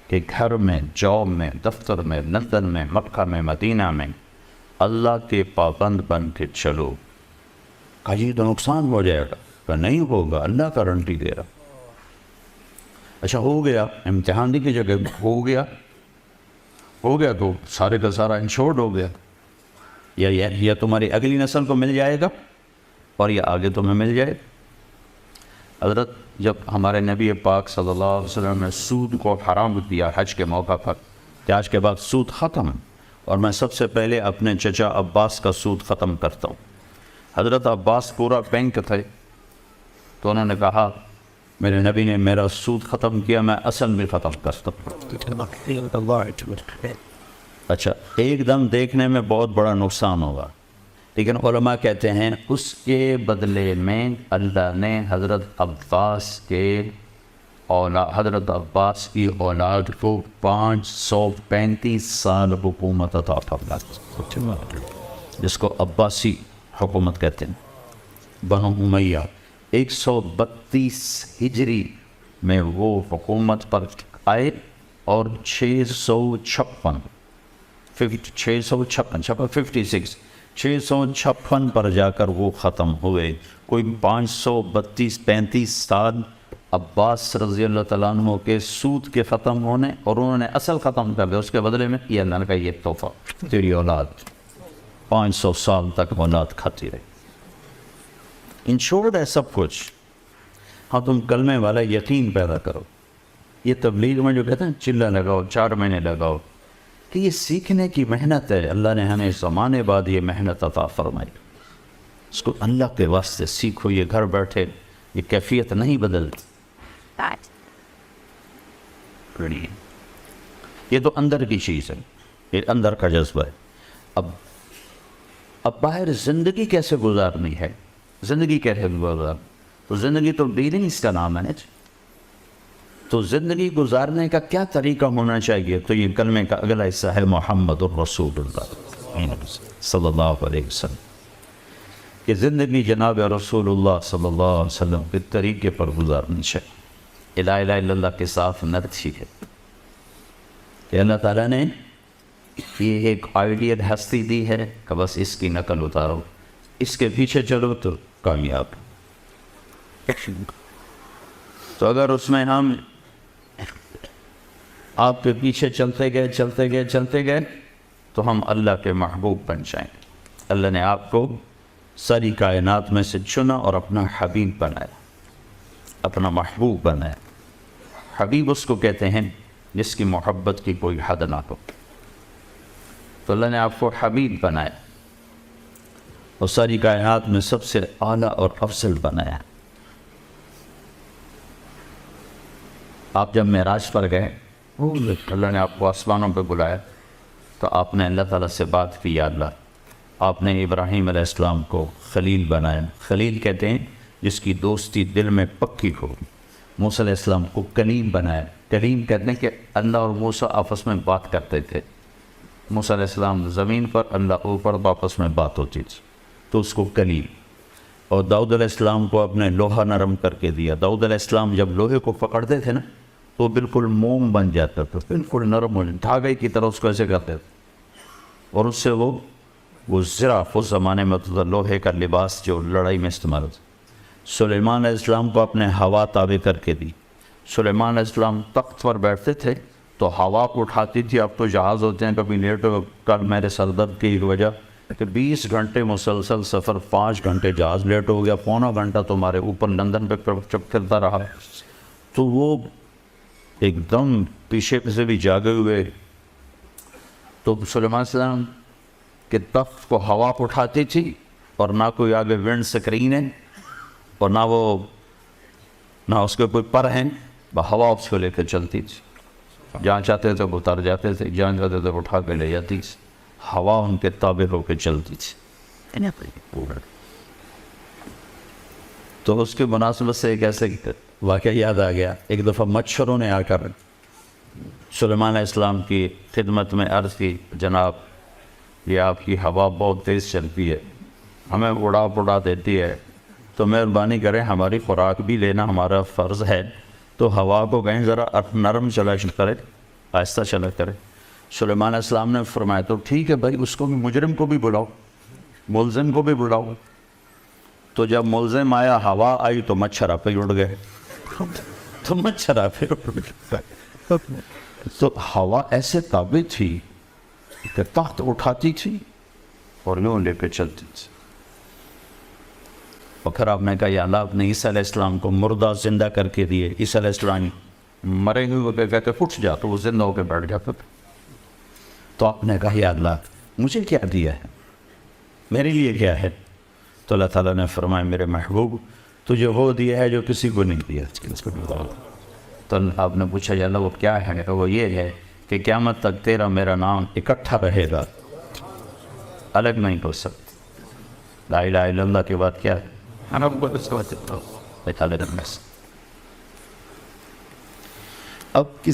کہ گھر میں, جاب میں, دفتر میں, لندن میں, مکہ میں, مدینہ میں اللہ کے پابند بن کے چلو. کہا یہ تو نقصان ہو جائے گا, کہ نہیں ہوگا, اللہ گارنٹی دے رہا. اچھا ہو گیا, امتحان کی جگہ ہو گیا تو سارے کا سارا انشورڈ ہو گیا, یا تمہاری اگلی نسل کو مل جائے گا اور یہ آگے تمہیں مل جائے. حضرت جب ہمارے نبی پاک صلی اللہ علیہ وسلم نے سود کو حرام کیا حج کے موقع پر, کہ آج کے بعد سود ختم, اور میں سب سے پہلے اپنے چچا عباس کا سود ختم کرتا ہوں. حضرت عباس پورا بینک تھے, تو انہوں نے کہا میرے نبی نے میرا سود ختم کیا, میں اصل بھی ختم کرتا ہوں. اچھا ایک دم دیکھنے میں بہت بڑا نقصان ہوگا, لیکن علماء کہتے ہیں اس کے بدلے میں اللہ نے حضرت عباس کی اولاد کو 535 سال حکومت عطا فرمائی, جس کو عباسی حکومت کہتے ہیں. بنو امیہ 132 ہجری میں وہ حکومت پر آئے, اور 656 پر جا کر وہ ختم ہوئے. کوئی 532-35 سال عباس رضی اللہ تعالیٰ عنہ کے سود کے ختم ہونے, اور انہوں نے اصل ختم کر دیا. اس کے بدلے میں یہ اللہ کا یہ تحفہ, تیری اولاد 500 سال تک اولاد کھاتی رہی. انشورڈ ہے سب کچھ. ہاں تم کلمے والا یقین پیدا کرو. یہ تبلیغ میں جو کہتے ہیں چلہ لگاؤ, 4 مہینے لگاؤ, کہ یہ سیکھنے کی محنت ہے. اللہ نے ہمیں زمانے بعد یہ محنت عطا فرمائی. اس کو اللہ کے واسطے سیکھو, یہ گھر بیٹھے یہ کیفیت نہیں بدلتی. That. یہ تو اندر کی چیز ہے, یہ اندر کا جذبہ ہے. اب باہر زندگی کیسے گزارنی ہے, زندگی کیسے گزارنی, تو زندگی تو ڈیلنگس کا نام ہے. تو زندگی گزارنے کا کیا طریقہ ہونا چاہیے, تو یہ کلمے کا اگلا حصہ ہے محمد الرسول اللہ صلی اللہ علیہ وسلم, کہ زندگی جناب رسول اللہ صلی اللہ علیہ وسلم کے طریقے پر گزارنی چاہیے. لا الہ الا اللہ کے ساتھ نرسی ہے کہ اللہ تعالیٰ نے یہ ایک آئیڈیل ہستی دی ہے کہ بس اس کی نقل اتارو, اس کے پیچھے چلو تو کامیاب. تو اگر اس میں ہم آپ کے پیچھے چلتے گئے تو ہم اللہ کے محبوب بن جائیں. اللہ نے آپ کو ساری کائنات میں سے چنا اور اپنا حبیب بنایا, اپنا محبوب بنایا. حبیب اس کو کہتے ہیں جس کی محبت کی کوئی حد نہ ہو. تو اللہ نے آپ کو حبیب بنایا اور ساری کائنات میں سب سے اعلیٰ اور افضل بنایا. آپ جب معراج پر گئے, اللہ نے آپ کو آسمانوں پہ بلایا, تو آپ نے اللہ تعالیٰ سے بات کی, یا اللہ آپ نے ابراہیم علیہ السلام کو خلیل بنایا. خلیل کہتے ہیں جس کی دوستی دل میں پکی ہو. موسیٰ علیہ السلام کو کلیم بنایا. کلیم کہتے ہیں کہ اللہ اور موسیٰ آپس میں بات کرتے تھے. موسیٰ علیہ السلام زمین پر, اللہ اوپر, آپس میں بات ہوتی تھی, تو اس کو کلیم. اور داؤد علیہ السلام کو اپنے لوہا نرم کر کے دیا. داؤد علیہ السلام جب لوہے کو پکڑتے تھے نا, تو بالکل موم بن جاتا تھا، بالکل نرم ہو جاتا، دھاگے کی طرح اس کو ایسے کرتے تھے، اور اس سے وہ زراف اس زمانے میں تو لوہے کا لباس جو لڑائی میں استعمال ہوتا. سلیمان علیہ السلام کو اپنے ہوا تابع کر کے دی. سلیمان علیہ السلام تخت پر بیٹھتے تھے تو ہوا کو اٹھاتی تھی. اب تو جہاز ہوتے ہیں، کبھی لیٹ ہو. کل میرے سر درد کی ایک وجہ کہ 20 گھنٹے مسلسل سفر، 5 گھنٹے جہاز لیٹ ہو گیا، پونا گھنٹہ تمہارے اوپر لندن پہ چکرتا رہا. تو وہ ایک دم پیچھے سے بھی جاگے ہوئے. تو سلیمان علیہ السلام کہ تخت کو ہوا کو اٹھاتی تھی، اور نہ کوئی آگے ونڈ سکرین ہے، اور نہ اس کے کوئی پر ہیں، ہوا اس کو لے کے چلتی تھی. جہاں چاہتے تھے وہ اتر جاتے تھے، جہاں چاہتے تھے وہ اٹھا کے لے جاتی تھی. ہوا ان کے تابع ہو کے چلتی تھی. تو اس کے مناسبت سے ایک ایسے واقعہ یاد آ گیا. ایک دفعہ مچھروں نے آ کر سلیمان علیہ السلام کی خدمت میں عرض کی، جناب یہ آپ کی ہوا بہت تیز چلتی ہے، ہمیں اڑا دیتی ہے، تو مہربانی کریں ہماری خوراک بھی لینا ہمارا فرض ہے، تو ہوا کو کہیں ذرا نرم چلا کرے، آہستہ چلا کرے. سلیمان علیہ السلام نے فرمایا تو ٹھیک ہے بھائی، اس کو بھی، مجرم کو بھی بلاؤ، ملزم کو بھی بلاؤ. تو جب ملزم آیا، ہوا آئی تو مچھر آپ پہ اڑ گئے. تو مچھر آپ پہ اڑ گئے. تو ہوا ایسے تابع تھی کہ تخت اٹھاتی تھی اور یوں لے کے چلتی تھی. اور پھر آپ نے کہا یا اللہ، آپ نے عیسیٰ علیہ السلام کو مردہ زندہ کر کے دیے. عیسیٰ علیہ السلام مرے ہوئے پہ کہتے اٹھ جا، تو وہ زندہ ہو کے بیٹھ جاتا تھا. تو آپ نے کہا یا اللہ مجھے کیا دیا ہے، میرے لیے کیا ہے؟ تو اللہ تعالیٰ نے فرمایا میرے محبوب تجھے وہ دیا ہے جو کسی کو نہیں دیا. تو آپ نے پوچھا یا اللہ وہ کیا ہے؟ تو وہ یہ ہے کہ قیامت تک تیرا میرا نام اکٹھا رہے گا، الگ نہیں ہو سکتا. لا الہ الا اللہ کے بعد کیا ہے؟ اب کی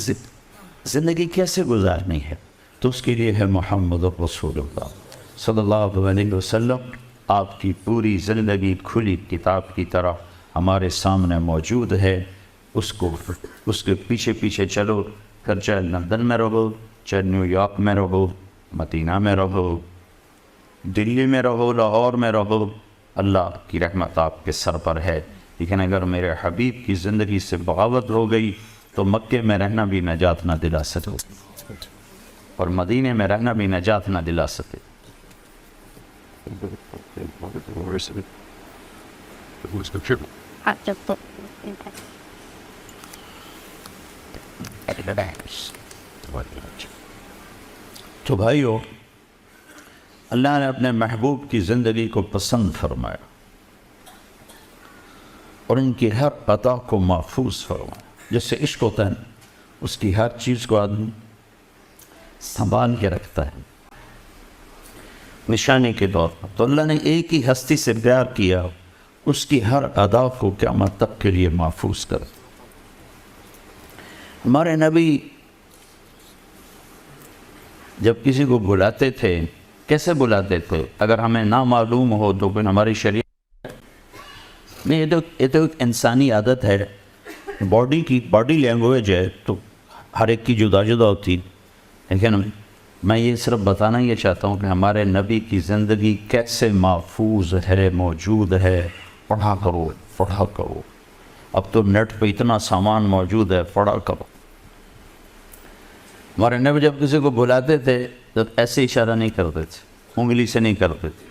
زندگی کیسے گزارنی ہے؟ تو اس کے لیے ہے محمد رسول اللہ صلی اللہ علیہ وسلم. آپ کی پوری زندگی کھلی کتاب کی طرح ہمارے سامنے موجود ہے. اس کے پیچھے پیچھے چلو، پھر چاہے لندن میں رہو، چاہے نیو یارک میں رہو، مدینہ میں رہو، دلی میں رہو، لاہور میں رہو، اللہ کی رحمت آپ کے سر پر ہے. لیکن اگر میرے حبیب کی زندگی سے بغاوت ہو گئی تو مکے میں رہنا بھی نجات نہ دلا سکے، اور مدینے میں رہنا بھی نجات نہ دلا سکے. تو بھائیو، اللہ نے اپنے محبوب کی زندگی کو پسند فرمایا اور ان کی ہر عطا کو محفوظ فرمایا. جیسے عشق ہوتا ہے نا، اس کی ہر چیز کو آدمی سنبھال کے رکھتا ہے نشانی کے طور پر. تو اللہ نے ایک ہی ہستی سے پیار کیا، اس کی ہر ادا کو قیامت تک کے لیے محفوظ کر. ہمارے نبی جب کسی کو بلاتے تھے کیسے بلاتے تھے؟ اگر ہمیں نہ معلوم ہو تو پھر ہماری شریعت میں یہ تو ایک انسانی عادت ہے، باڈی لینگویج ہے، تو ہر ایک کی جدا جدا ہوتی. لیکن میں یہ صرف بتانا یہ چاہتا ہوں کہ ہمارے نبی کی زندگی کیسے محفوظ ہے، موجود ہے. پڑھا کرو. اب تو نیٹ پہ اتنا سامان موجود ہے، پڑھا کرو. ہمارے نبی جب کسی کو بلاتے تھے تو ایسے اشارہ نہیں کرتے تھے، انگلی سے نہیں کرتے تھے،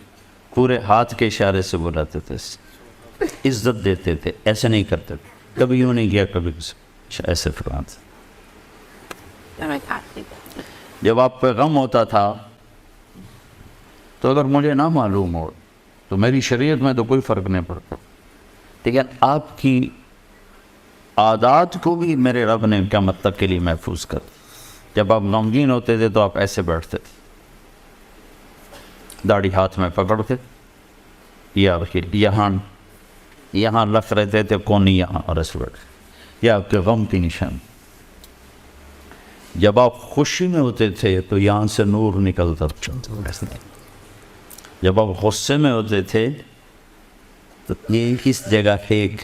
پورے ہاتھ کے اشارے سے بلاتے تھے، عزت دیتے تھے، ایسے نہیں کرتے تھے. کبھی یوں نہیں کیا، کبھی ایسے فرماتے. جب آپ پہ غم ہوتا تھا تو اگر مجھے نہ معلوم ہو تو میری شریعت میں تو کوئی فرق نہیں پڑتا، لیکن آپ کی عادات کو بھی میرے رب نے قیامت تک کے لیے محفوظ کر. جب آپ غمگین ہوتے تھے تو آپ ایسے بیٹھتے تھے، داڑھی ہاتھ میں پکڑ کے، یا یہاں لکھ رہتے تھے کونی یہاں، اور ایسے بیٹھے. یہ آپ کے غم کی نشان. جب آپ خوشی میں ہوتے تھے تو یہاں سے نور نکلتا تھا. جب آپ غصے میں ہوتے تھے تو یہ اس جگہ ایک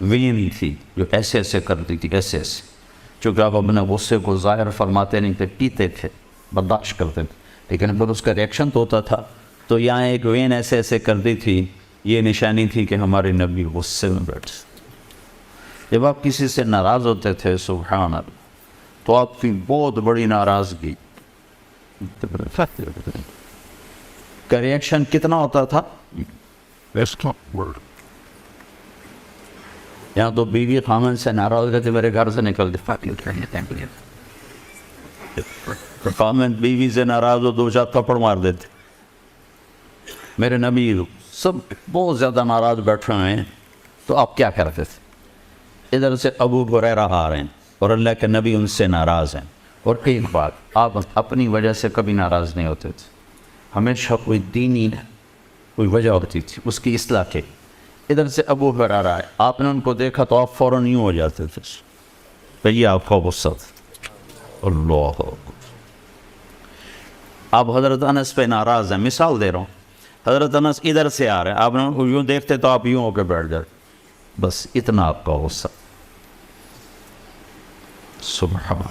وین تھی جو ایسے ایسے کرتی تھی، ایسے ایسے، چونکہ آپ اپنے غصے کو ظاہر فرماتے نہیں تھے، پیتے تھے، برداشت کرتے تھے، لیکن پھر اس کا ریئیکشن تو ہوتا تھا، تو یہاں ایک وین ایسے ایسے کرتی تھی، یہ نشانی تھی کہ ہمارے نبی غصے میں بیٹھے۔ جب آپ کسی سے ناراض ہوتے تھے سبحان اللہ، تو آپ کی بہت بڑی ناراضگی کا ریئیکشن کتنا ہوتا تھا؟ Let's talk word. یہاں تو بیوی خامن سے ناراض رہتے میرے گھر سے نکل دے، خامن بیوی سے ناراض ہو 2-4 تھپڑ مار دیتے۔ میرے نبی سب بہت زیادہ ناراض بیٹھے ہوئے ہیں، تو آپ کیا کرتے تھے؟ ادھر سے ابو ہریرہ آ رہے ہیں اور اللہ کے نبی ان سے ناراض ہیں، اور ایک بات، آپ اپنی وجہ سے کبھی ناراض نہیں ہوتے تھے، ہمیشہ کوئی دینی کوئی وجہ ہوتی تھی اس کی اصلاح کے۔ ادھر سے ابو ہریرہ آئے، آپ نے ان کو دیکھا تو آپ فوراً یوں ہو جاتے تھے، بھئی آپ کو غصہ تھا۔ اللہ آپ حضرت انس پہ ناراض ہیں، مثال دے رہا ہوں، حضرت انس ادھر سے آ رہے ہیں، آپ نے ان کو یوں دیکھتے تو آپ یوں ہو کے بیٹھ جاتے، بس اتنا آپ کا غصہ۔ سبحان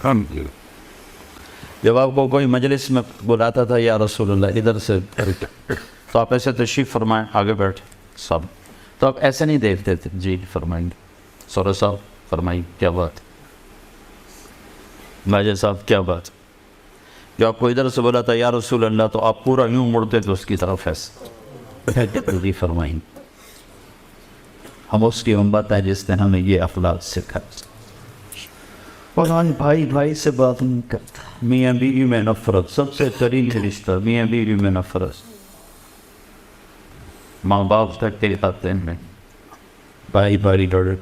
اللہ۔ جب آپ کو کوئی مجلس میں بلاتا تھا یا رسول اللہ ادھر سے، تو آپ ایسے تشریف فرمائیں، آگے بیٹھے سب، تو آپ ایسے نہیں دیکھتے تھے، جی فرمائیں گے، سورہ صاحب فرمائیں کیا بات، ماجد صاحب کیا بات۔ جو آپ کو ادھر سے بولا تھا یا رسول اللہ، تو آپ پورا یوں مڑتے تھے اس کی طرف، ایسے جی فرمائیں۔ ہم اس کی امت ہے جس نے ہمیں یہ اخلاق سکھا، قرآن بھائی سے بات نہیں کرتا، میاں بیوی میں نفرت، سب سے قریب رشتہ میاں بیوی میں نفرت، ماں باپ تک تیری خاطر میں بھائی ڈر،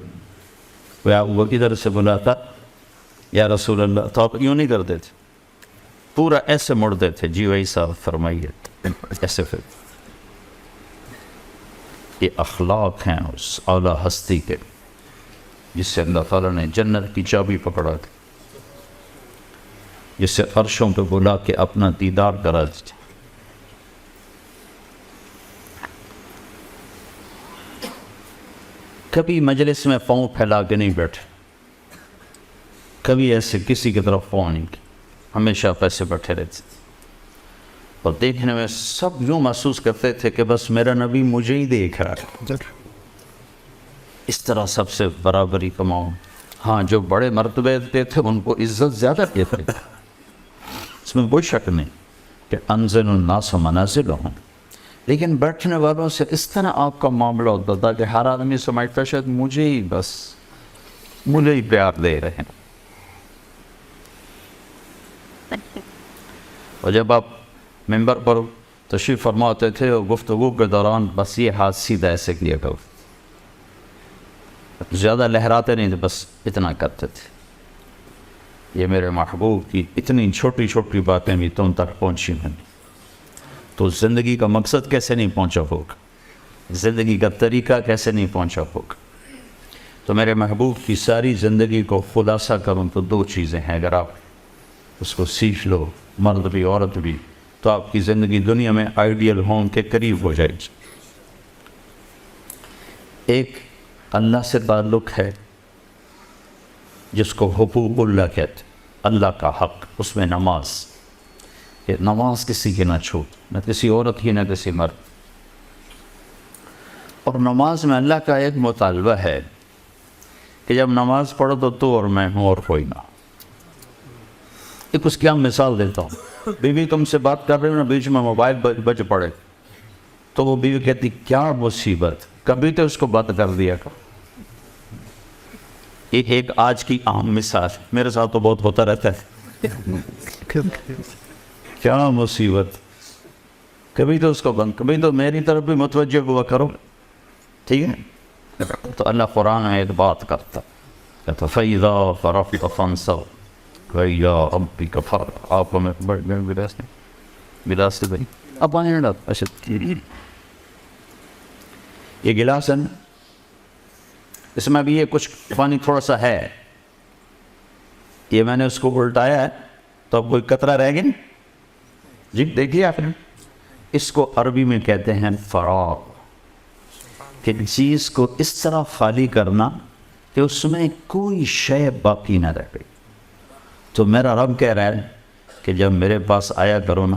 وہ ادھر سے بلاتا یا رسول اللہ، تو آپ یوں نہیں کرتے تھے، پورا ایسے مڑتے تھے، جی وہی صاحب فرمائیے، ایسے پھر۔ یہ اخلاق ہیں اس اعلیٰ ہستی کے جس سے اللہ تعالیٰ نے جنت کی چابی پکڑا دی، جس سے عرشوں پہ بلا کے اپنا دیدار کرا دی۔ کبھی مجلس میں پاؤں پھیلا کے نہیں بیٹھے، کبھی ایسے کسی کی طرف پاؤں نہیں کی، ہمیشہ پیسے بیٹھے رہتے تھے، اور دیکھنے میں سب یوں محسوس کرتے تھے کہ بس میرا نبی مجھے ہی دیکھ رہا ہے، اس طرح سب سے برابری کماؤں۔ ہاں جو بڑے مرتبے دیتے تھے ان کو عزت زیادہ دیتے تھے، اس میں کوئی شک نہیں کہ انزل الناس منازلہم، لیکن بیٹھنے والوں سے اس طرح آپ کا معاملہ ہوتا تھا کہ ہر آدمی سمجھتا شاید مجھے ہی پیار دے رہے ہیں۔ اور جب آپ ممبر پر تشریف فرما ہوتے تھے اور گفتگو کے دوران بس یہ ہاتھ سیدھا ایسے کیا کرو، زیادہ لہراتے نہیں تھے، بس اتنا کرتے تھے۔ یہ میرے محبوب کی اتنی چھوٹی چھوٹی باتیں بھی تم تک پہنچی ہیں، تو زندگی کا مقصد کیسے نہیں پہنچا ہوگا، زندگی کا طریقہ کیسے نہیں پہنچا ہوگا۔ تو میرے محبوب کی ساری زندگی کو خلاصہ کروں تو 2 چیزیں ہیں، اگر آپ اس کو سیکھ لو، مرد بھی عورت بھی، تو آپ کی زندگی دنیا میں آئیڈیل ہوم کے قریب ہو جائے گی۔ ایک اللہ سے تعلق ہے جس کو حقوق اللہ کہتے، اللہ کا حق، اس میں نماز، کہ نماز کسی کی نہ چھوٹ، نہ کسی عورت کی نہ کسی مرد۔ اور نماز میں اللہ کا ایک مطالبہ ہے کہ جب نماز پڑھو تو اور میں ہوں اور کوئی نہ۔ ایک اس کی ہم مثال دیتا ہوں، بیوی تم سے بات کر رہے ہو نا، بیچ میں موبائل بج پڑے، تو وہ بیوی کہتی کیا مصیبت، کبھی تو اس کو بات کر دیا کر۔ یہ ایک آج کی عام مثال، میرے ساتھ تو بہت ہوتا رہتا ہے، کیا مصیبت، کبھی تو اس کو بند، کبھی تو میری طرف بھی متوجہ ہوا کرو، ٹھیک ہے۔ تو اللہ قرآن میں ایک بات کرتا کہتا فَإِذَا فَرَغْتَ فَانْصَبْ وَإِلَىٰ رَبِّكَ فَارْغَب۔ آپ کو میں گلاس سے بھائی اب پانی نہیں ڈالتا، اچھا یہ گلاس ہے نا، اس میں بھی یہ کچھ پانی تھوڑا سا ہے، یہ میں نے اس کو الٹایا ہے تو اب کوئی قطرہ رہ گیا نا، جی دیکھیے آپ نے، اس کو عربی میں کہتے ہیں فراغ۔ کہ چیز کو اس طرح خالی کرنا کہ اس میں کوئی شے باقی نہ رہے. تو میرا رب کہہ رہا ہے کہ جب میرے پاس آیا کرو نا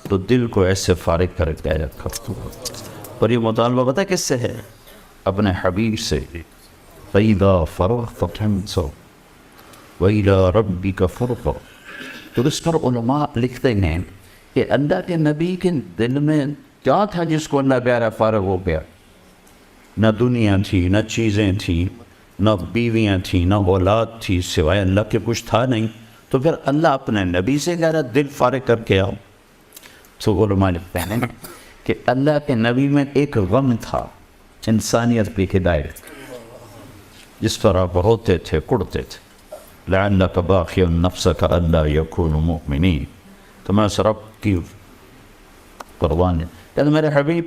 تو دل کو ایسے فارغ کر کے آیا کرو. اور یہ مطالبہ پتہ کس سے ہے؟ اپنے حبیب سے. فَإِذَا فَرَغْتَ فَانْصَبْ وَإِلَىٰ رَبِّكَ فَارْغَب. تو اس پر علماء لکھتے ہیں کہ اللہ کے نبی کے دل میں کیا تھا جس کو اللہ پیارا فارغ ہو گیا؟ نہ دنیا تھی، نہ چیزیں تھیں، نہ بیویاں تھیں، نہ اولاد تھی، سوائے اللہ کے کچھ تھا نہیں. تو پھر اللہ اپنے نبی سے کہہ رہا دل فارغ کر کے آؤ. تو علماء لکھتے ہیں کہ اللہ کے نبی میں ایک غم تھا انسانیت کی ہدایت، جس پر آپ روتے تھے، کڑتے تھے. لعلک باخع نفسک الا یکونوا مؤمنین. تو میں اس رب کی قربانی کہ میرے حبیب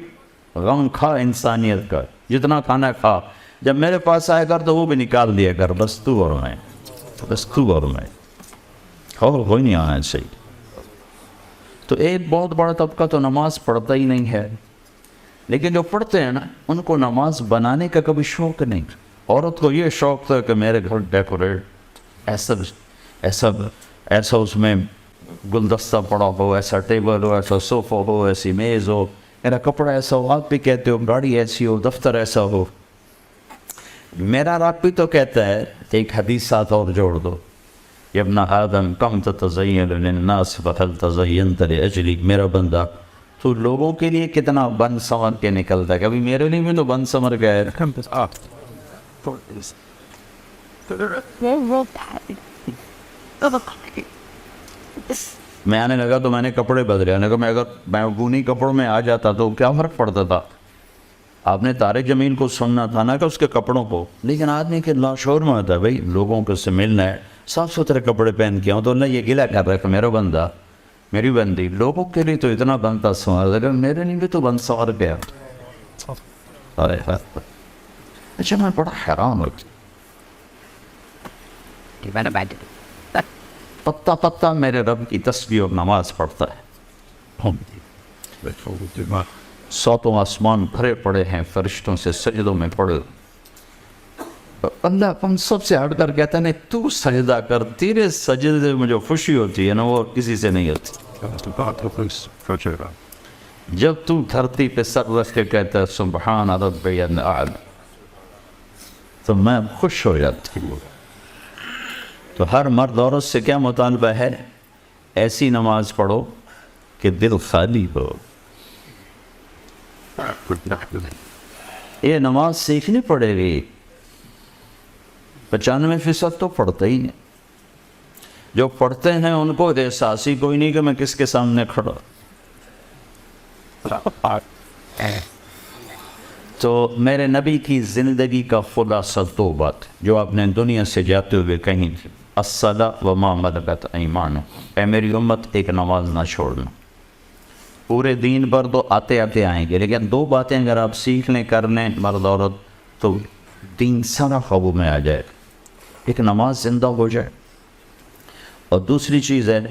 غم کھا انسانیت کا، جتنا کھانا کھا، جب میرے پاس آئے کر تو وہ بھی نکال دیا کر. بس تو اور میں، بس تو اور میں، اور کوئی نہیں آنا چاہیے. تو ایک بہت بڑا طبقہ تو نماز پڑھتا ہی نہیں ہے، لیکن جو پڑھتے ہیں نا ان کو نماز بنانے کا کبھی شوق نہیں. عورت کو یہ شوق تھا کہ میرے گھر ڈیکوریٹ ایسا ایسا ایسا اس میں گلدستہ پڑا ہو، ایسا ٹیبل ہو، ایسا صوفہ ہو، ایسی میز ہو، میرا کپڑا ایسا ہو، آپ بھی کہتے ہو گاڑی ایسی ہو، دفتر ایسا ہو. میرا رب بھی تو کہتا ہے، ایک حدیث ساتھ اور جوڑ دو، یا ابن آدم کم تتزین للناس فهل تزینت لاجلی. میرا بندہ تو لوگوں کے لیے کتنا بن سنور کے نکلتا ہے، کبھی میرے لیے بھی تو بن سنور گئے. میں آنے لگا تو میں نے کپڑے بدلے. اگر میں اونی کپڑوں میں آ جاتا تو کیا فرق پڑتا تھا؟ آپ نے طارق جمیل کو سننا تھا نا کہ اس کے کپڑوں کو. لیکن آدمی کے لاشعور میں آتا ہے بھائی لوگوں کو سے ملنا ہے، صاف ستھرے کپڑے پہن کے آؤں. تو اللہ یہ گلہ کر رہا ہے کہ میرا بندہ، میری بندی لوگوں کے لیے تو اتنا بنتا سنوار، اگر میرے لیے بھی تو بند سنوار گیا. اچھا میں بڑا حیران ہو گیا، پتا پتا میرے رب کی تسبیح اور نماز پڑھتا ہے. ساتوں آسمان بھرے پڑے ہیں فرشتوں سے، سجدوں میں پڑے. اللہ ہم سب سے ہٹ کر کہتا ہے نہیں تو سجدہ کر، تیرے سجدے سے مجھے خوشی ہوتی ہے نا، وہ کسی سے نہیں ہوتی. جب تو دھرتی پہ سر رکھ کے کہتا ہے سبحان ربی الاعلی تو میں خوش ہو جاتی ہوں. تو ہر مرد عورت سے کیا مطالبہ ہے؟ ایسی نماز پڑھو کہ دل خالی ہو. یہ نماز سیکھنی پڑے گی. 95% تو پڑھتے ہی نہیں. جو پڑھتے ہیں ان کو احساس ہی کوئی نہیں کہ میں کس کے سامنے کھڑا. تو میرے نبی کی زندگی کا خلاصہ دو بات جو آپ نے دنیا سے جاتے ہوئے کہیں تھی، الصلاۃ وما ملکت ایمانکم. اے میری امت ایک نماز نہ چھوڑنا. پورے دین پر تو آتے آتے آئیں گے، لیکن دو باتیں اگر آپ سیکھ لیں کر لیں مرد عورت تو دین سارا قابو میں آ جائے. ایک نماز زندہ ہو جائے، اور دوسری چیز ہے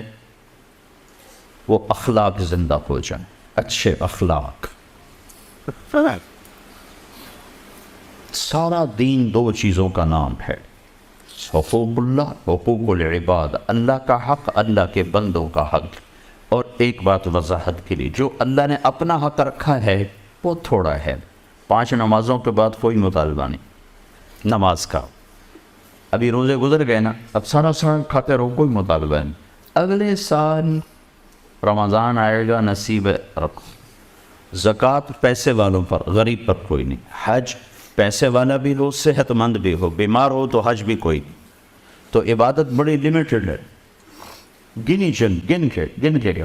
وہ اخلاق زندہ ہو جائیں، اچھے اخلاق. سارا دین دو چیزوں کا نام ہے، حقوق اللہ، حقوق العباد، اللہ کا حق، اللہ کے بندوں کا حق. اور ایک بات وضاحت کے لیے، جو اللہ نے اپنا حق رکھا ہے وہ تھوڑا ہے. 5 نمازوں کے بعد کوئی مطالبہ نہیں نماز کا. ابھی روزے گزر گئے نا، اب سارا کھاتے رہو، کوئی مطالبہ نہیں. اگلے سال رمضان آئے گا، نصیب رکھو. زکوٰۃ پیسے والوں پر، غریب پر کوئی نہیں. حج پیسے والا بھی ہو، صحت مند بھی ہو، بیمار ہو تو حج بھی کوئی. تو عبادت بڑی لیمیٹڈ ہے، گن کے.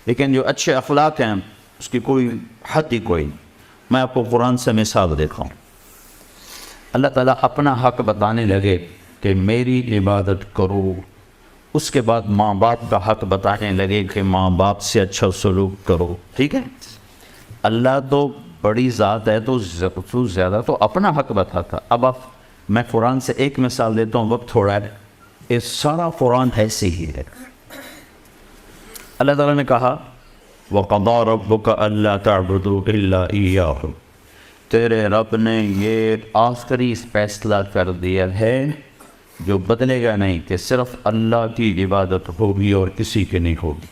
لیکن جو اچھے اخلاق ہیں اس کی کوئی حد ہی کوئی نہیں. میں آپ کو قرآن سے مثال دیتا ہوں. اللہ تعالیٰ اپنا حق بتانے لگے کہ میری عبادت کرو، اس کے بعد ماں باپ کا حق بتانے لگے کہ ماں باپ سے اچھا سلوک کرو. ٹھیک ہے، اللہ تو بڑی ذات ہے تو زیادہ تو اپنا حق بتاتا. اب میں قرآن سے ایک مثال دیتا ہوں، وقت تھوڑا ہے. یہ سارا قرآن ایسے ہی ہے. اللہ تعالیٰ نے کہا وَقَضَىٰ رَبُّكَ أَلَّا تَعْبُدُوا إِلَّا إِيَّاهُ. تیرے رب نے یہ آخری فیصلہ کر دیا ہے جو بدلے گا نہیں کہ صرف اللہ کی عبادت ہوگی اور کسی کی نہیں ہوگی۔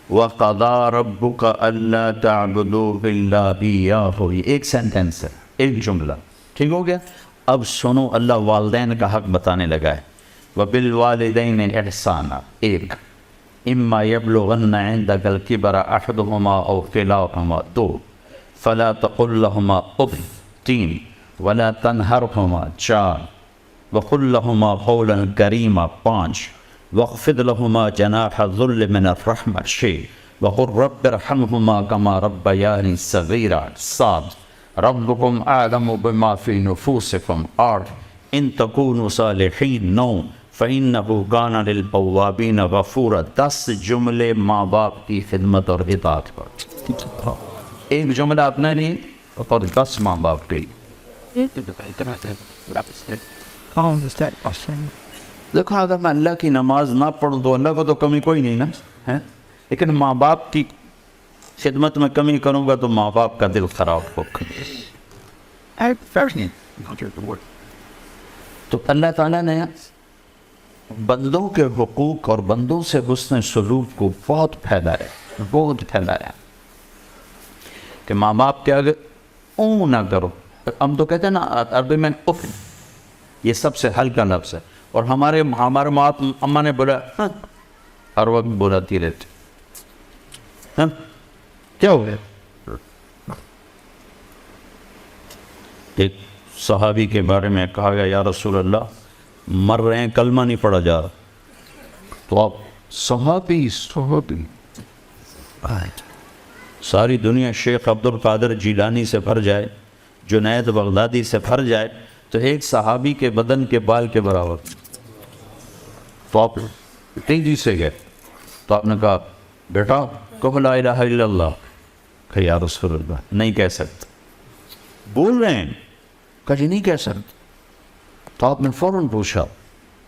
وَقَضَىٰ رَبُّكَ أَلَّا تَعْبُدُوا إِلَّا إِيَّاهُ، یہ ایک سینٹنس ہے، ایک جملہ، ٹھیک ہو گیا؟ اب سنو، اللہ والدین کا حق بتانے لگا ہے۔ وَبِالْوَالِدَيْنِ إِحْسَانًا، ایک، إِمَّا يَبْلُغَنَّ عِندَكَ الْكِبَرَ أَحَدُهُمَا أَوْ كِلَاهُمَا، دو، فَلَا تَقُلْ لَهُمَا أُفٍّ، تین، وَلَا تَنْهَرْهُمَا، چار، وَقُلْ لَهُمَا قَوْلًا كَرِيمًا، پانچ، وَاخْفِضْ لَهُمَا جَنَاحَ الذُّلِّ مِنَ الرَّحْمَةِ، چھ، وَقُلْ رَبِّ ارْحَمْهُمَا كَمَا رَبَّيَانِي صَغِيرًا، سات، رَبُّكُمْ أَعْلَمُ بِمَا فِي نُفُوسِكُمْ، آٹھ، إِن تَكُونُوا صَالِحِينَ، نو، فَإِنَّهُ كَانَ لِلْأَوَّابِينَ غَفُورًا، 10 جملے ماں باپ کی خدمت اور اطاعت پر، ایک جملہ اپنے لیے اور 10 ماں باپ کے لیے۔ دیکھو اگر میں اللہ کی نماز نہ پڑھوں تو اللہ کو تو کمی کوئی نہیں نا ہے، لیکن ماں باپ کی خدمت میں کمی کروں گا تو ماں باپ کا دل خراب ہوگا۔ تو اللہ تعالیٰ نے بندوں کے حقوق اور بندوں سے حسن سلوک کو بہت پھیلایا کہ ماں باپ کے آگے اوں نہ کرو۔ ہم تو کہتے ہیں نا عربی میں اف، یہ سب سے ہلکا لفظ ہے، اور ہمارے ماں اماں نے بولا ہر وقت بولاتی رہتی، کیا ہو گیا؟ ایک صحابی کے بارے میں کہا گیا یا رسول اللہ مر رہے ہیں، کلمہ نہیں پڑھا جا رہا، تو آپ صحابی ساری دنیا شیخ عبد القادر جیلانی سے بھر جائے، جنید بغدادی سے بھر جائے تو ایک صحابی کے بدن کے بال کے برابر، تو آپ تیزی سے گئے، تو آپ نے کہا بیٹا کہو لا الہ الا اللہ، کہ یا رسول اللہ نہیں کہہ سکتے، بول رہے ہیں، کہا جی نہیں کہہ سکتے، تو آپ نے فوراً پوچھا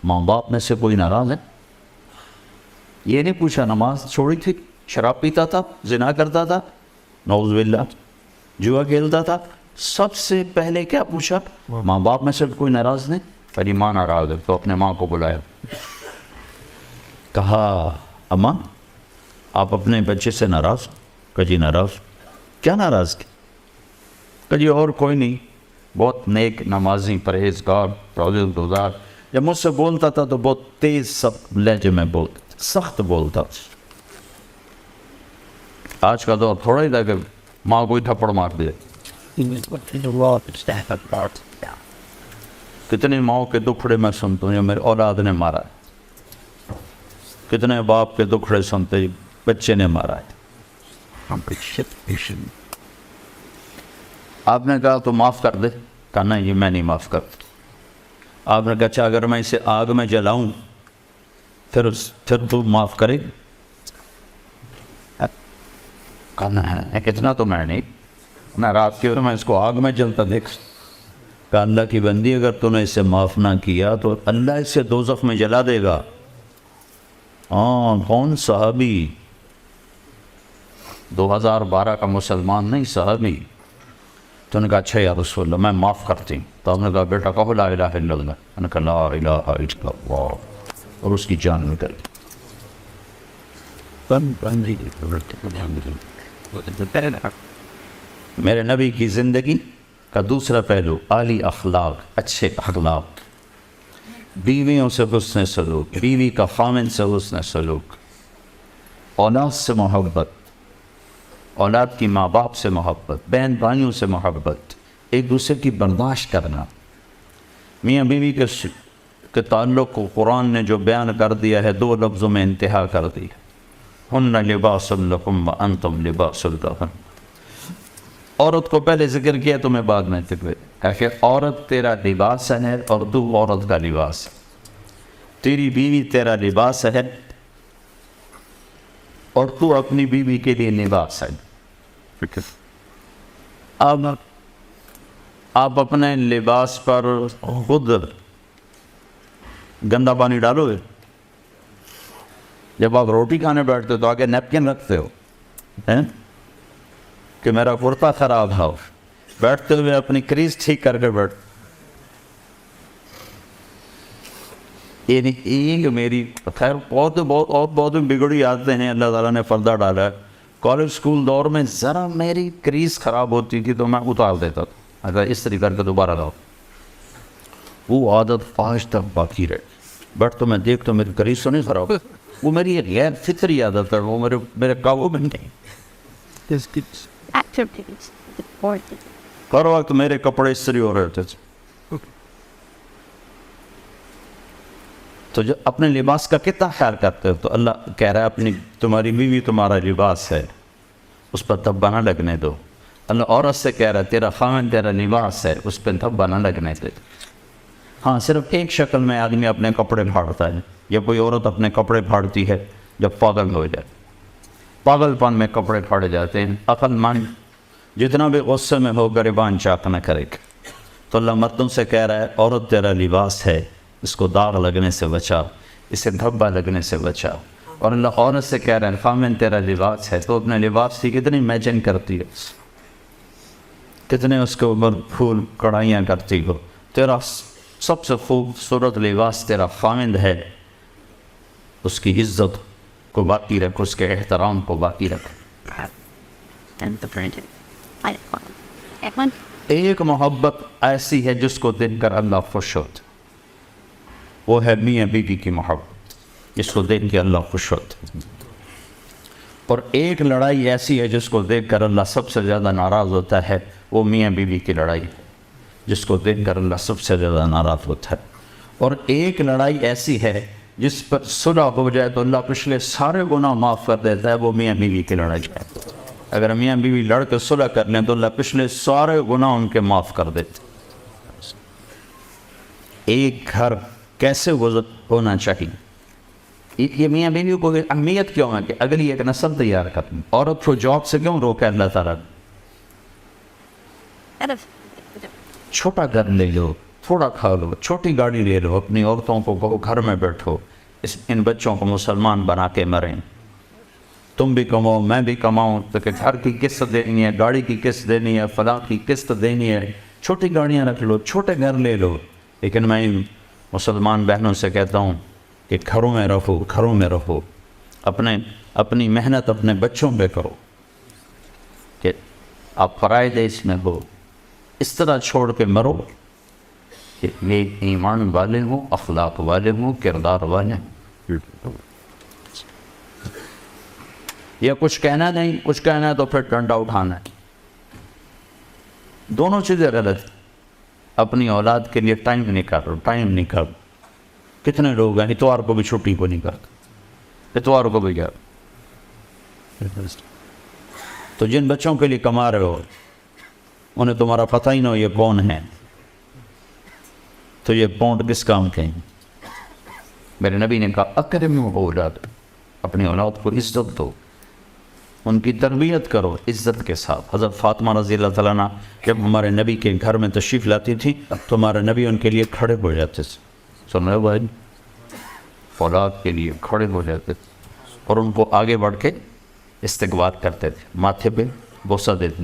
ماں باپ میں سے کوئی ناراض ہے؟ یہ نہیں پوچھا نماز چھوڑی تھی، شراب پیتا تھا، زنا کرتا تھا، نعوذ باللہ، جوا کھیلتا تھا، سب سے پہلے کیا پوچھا؟ ماں باپ میں سے کوئی ناراض نہیں؟ پہلی ماں ناراض ہے، تو اپنے ماں کو بلایا، کہا اماں آپ اپنے بچے سے ناراض؟ کہ جی ناراض، کیا ناراض کی؟ کہ جی اور کوئی نہیں، بہت نیک نمازی پرہیزگار روزہ، جب مجھ سے بولتا تھا تو بہت تیز سخت لہجے میں بولتا، سخت بولتا۔ آج کا دور تھوڑا ہی تھا کہ ماں کو ہی تھپڑ مار دے۔ کتنی ماؤں کے دکھڑے میں سنتا ہوں جو میرے اولاد نے مارا ہے، کتنے باپ کے دکھڑے سنتے بچے نے مارا ہے۔ آپ نے کہا تو معاف کر دے، کہا نہیں یہ میں نہیں معاف کرتا۔ آپ نے کہا اچھا اگر میں اسے آگ میں جلاؤں پھر تو معاف کرے؟ کہنا ہے اتنا تو میں نہیں، میں رات کے میں اس کو آگ میں جلتا دیکھ۔ کہا اللہ کی بندی اگر تو نے اسے معاف نہ کیا تو اللہ اسے دوزخ میں جلا دے گا۔ ہاں کون؟ صحابی، 2012 کا مسلمان نہیں، صحابی۔ تو نے کہا اچھا یا رسول اللہ میں معاف کرتی ہوں۔ تو آپ نے کہا بیٹا کہو لا الہ الا اللہ۔ میں نے کہا لا الہ الا اللہ، اور اس کی جان نکل گئی۔ میرے نبی کی زندگی کا دوسرا پہلو عالی اخلاق، اچھے اخلاق، بیویوں سے حسن سلوک، بیوی کا خامن سے حسن سلوک، اولاد سے محبت، اولاد کی ماں باپ سے محبت، بہن بھائیوں سے محبت، ایک دوسرے کی برداشت کرنا۔ میاں بیوی کے تعلق کو قرآن نے جو بیان کر دیا ہے 2 لفظوں میں انتہا کر دی، ہن لباس لکم وانتم لباس لہن۔ عورت کو پہلے ذکر کیا تمہیں بعد میں ذکر کہ عورت تیرا لباس ہے اور تو عورت کا لباس ہے، تیری بیوی تیرا لباس ہے اور تو اپنی بیوی کے لیے لباس ہے۔ اب آپ اپنے لباس پر خود گندا پانی ڈالو گے؟ جب آپ روٹی کھانے بیٹھتے ہو تو آگے نیپکن رکھتے ہو کہ میرا کرتا خراب ہو، بیٹھتے ہوئے اپنی کریز ٹھیک کر کے بیٹھ. یہ میری خیر بہت بگڑی عادتیں ہیں اللہ تعالیٰ نے پردہ ڈالا ہے. کالج اسکول دور میں ذرا میری کریز خراب ہوتی تھی تو میں اتار دیتا تھا, اگر اس طریقے کر کے دوبارہ لاؤ. وہ عادت آج تک باقی رہے. بٹ تو میں دیکھتا ہوں میری کریز تو نہیں خراب, وہ میری ایک غیر فطری عادت ہے, وہ میرے قابو میں نہیں. Activities. Important. ہر وقت میرے کپڑے استری ہو رہے تھے. تو جو اپنے لباس کا کتنا خیال کرتے ہو, تو اللہ کہہ رہا ہے تمہاری بیوی تمہارا لباس ہے, اس پر دھبا نہ لگنے دو. اللہ عورت سے کہہ رہا ہے تیرا خامن تیرا لباس ہے, اس پہ دھبا نہ لگنے دے. ہاں صرف ایک شکل میں آدمی اپنے کپڑے پھاڑتا ہے, یا کوئی عورت اپنے کپڑے پھاڑتی ہے جب پاگل ہو جائے. پاگل پن میں کپڑے پھاڑے جاتے ہیں. عقل مند جتنا بھی غصے میں ہو گریبان چاک نہ کرے. تو اللہ مردوں سے کہہ رہا ہے عورت تیرا لباس ہے, اس کو داغ لگنے سے بچا, اسے دھبا لگنے سے بچا. اور اللہ عورت سے کہہ رہا ہے خامن تیرا لباس ہے, تو اپنے لباس کی کتنی میچنگ کرتی ہے, کتنے اس کے اوپر پھول کڑھائیاں کرتی ہو. تیرا سب سے خوبصورت لباس تیرا خامند ہے, اس کی عزت کو باقی رکھ, اس کے احترام کو باقی رکھ. And the branding. I don't want. ایک محبت ایسی ہے جس کو دیکھ کر اللہ خوش ہوتا, وہ ہے میاں بیوی کی محبت, جس کو دیکھ کے اللہ خوش ہوتا. اور ایک لڑائی ایسی ہے جس کو دیکھ کر اللہ سب سے زیادہ ناراض ہوتا ہے, وہ میاں بیوی کی لڑائی, جس کو دیکھ کر اللہ سب سے زیادہ ناراض ہوتا ہے. اور ایک لڑائی ایسی ہے جس پر صلح ہو جائے تو اللہ پچھلے سارے گناہ معاف کر دیتا ہے, وہ میاں بیوی کی لڑائی ہے. اگر میاں بیوی لڑ کے صلح کر لیں تو اللہ پچھلے سارے گناہ ان کے معاف کر دیتے. ایک گھر کیسے ہونا چاہیے, یہ میاں بیوی کو اہمیت کیوں ہے کہ اگلی ایک نسل تیار کریں. عورت کو جاب سے کیوں روکے اللہ تعالیٰ؟ چھوٹا گھر لے لو, تھوڑا کھا لو, چھوٹی گاڑی لے لو, اپنی عورتوں کو کہو گھر میں بیٹھو, ان بچوں کو مسلمان بنا کے مریں. تم بھی کماؤ میں بھی کماؤں, تو کہ گھر کی قسط دینی ہے, گاڑی کی قسط دینی ہے, فلاں کی قسط دینی ہے. چھوٹی گاڑیاں رکھ لو, چھوٹے گھر لے لو. لیکن میں مسلمان بہنوں سے کہتا ہوں کہ گھروں میں رہو, اپنی محنت اپنے بچوں پہ کرو, کہ آپ پرائے دیش میں ہو, اس طرح چھوڑ کے مرو کہ یہ ایمان والے ہوں, اخلاق والے ہوں, کردار والے ہوں. یا کچھ کہنا نہیں, کچھ کہنا ہے تو پھر ڈنڈا اٹھانا ہے. دونوں چیزیں غلط. اپنی اولاد کے لیے ٹائم نکال. کتنے لوگ ہیں اتوار کو بھی چھٹی کو نہیں کرتے, اتوار کو بھی کیا. تو جن بچوں کے لیے کما رہے ہو انہیں تمہارا پتہ ہی نہ ہو یہ کون ہے, تو یہ پونڈ کس کام کے ہیں؟ میرے نبی نے کہا اکرموا اولاد, اپنی اولاد کو عزت دو, ان کی تربیت کرو عزت کے ساتھ. حضرت فاطمہ رضی اللہ تعالیٰ عنہ جب ہمارے نبی کے گھر میں تشریف لاتی تھی تو ہمارے نبی ان کے لیے کھڑے ہو جاتے تھے. سن رہے بھائی, اولاد کے لیے کھڑے ہو جاتے تھے اور ان کو آگے بڑھ کے استقبال کرتے تھے, ماتھے پہ بوسہ دیتے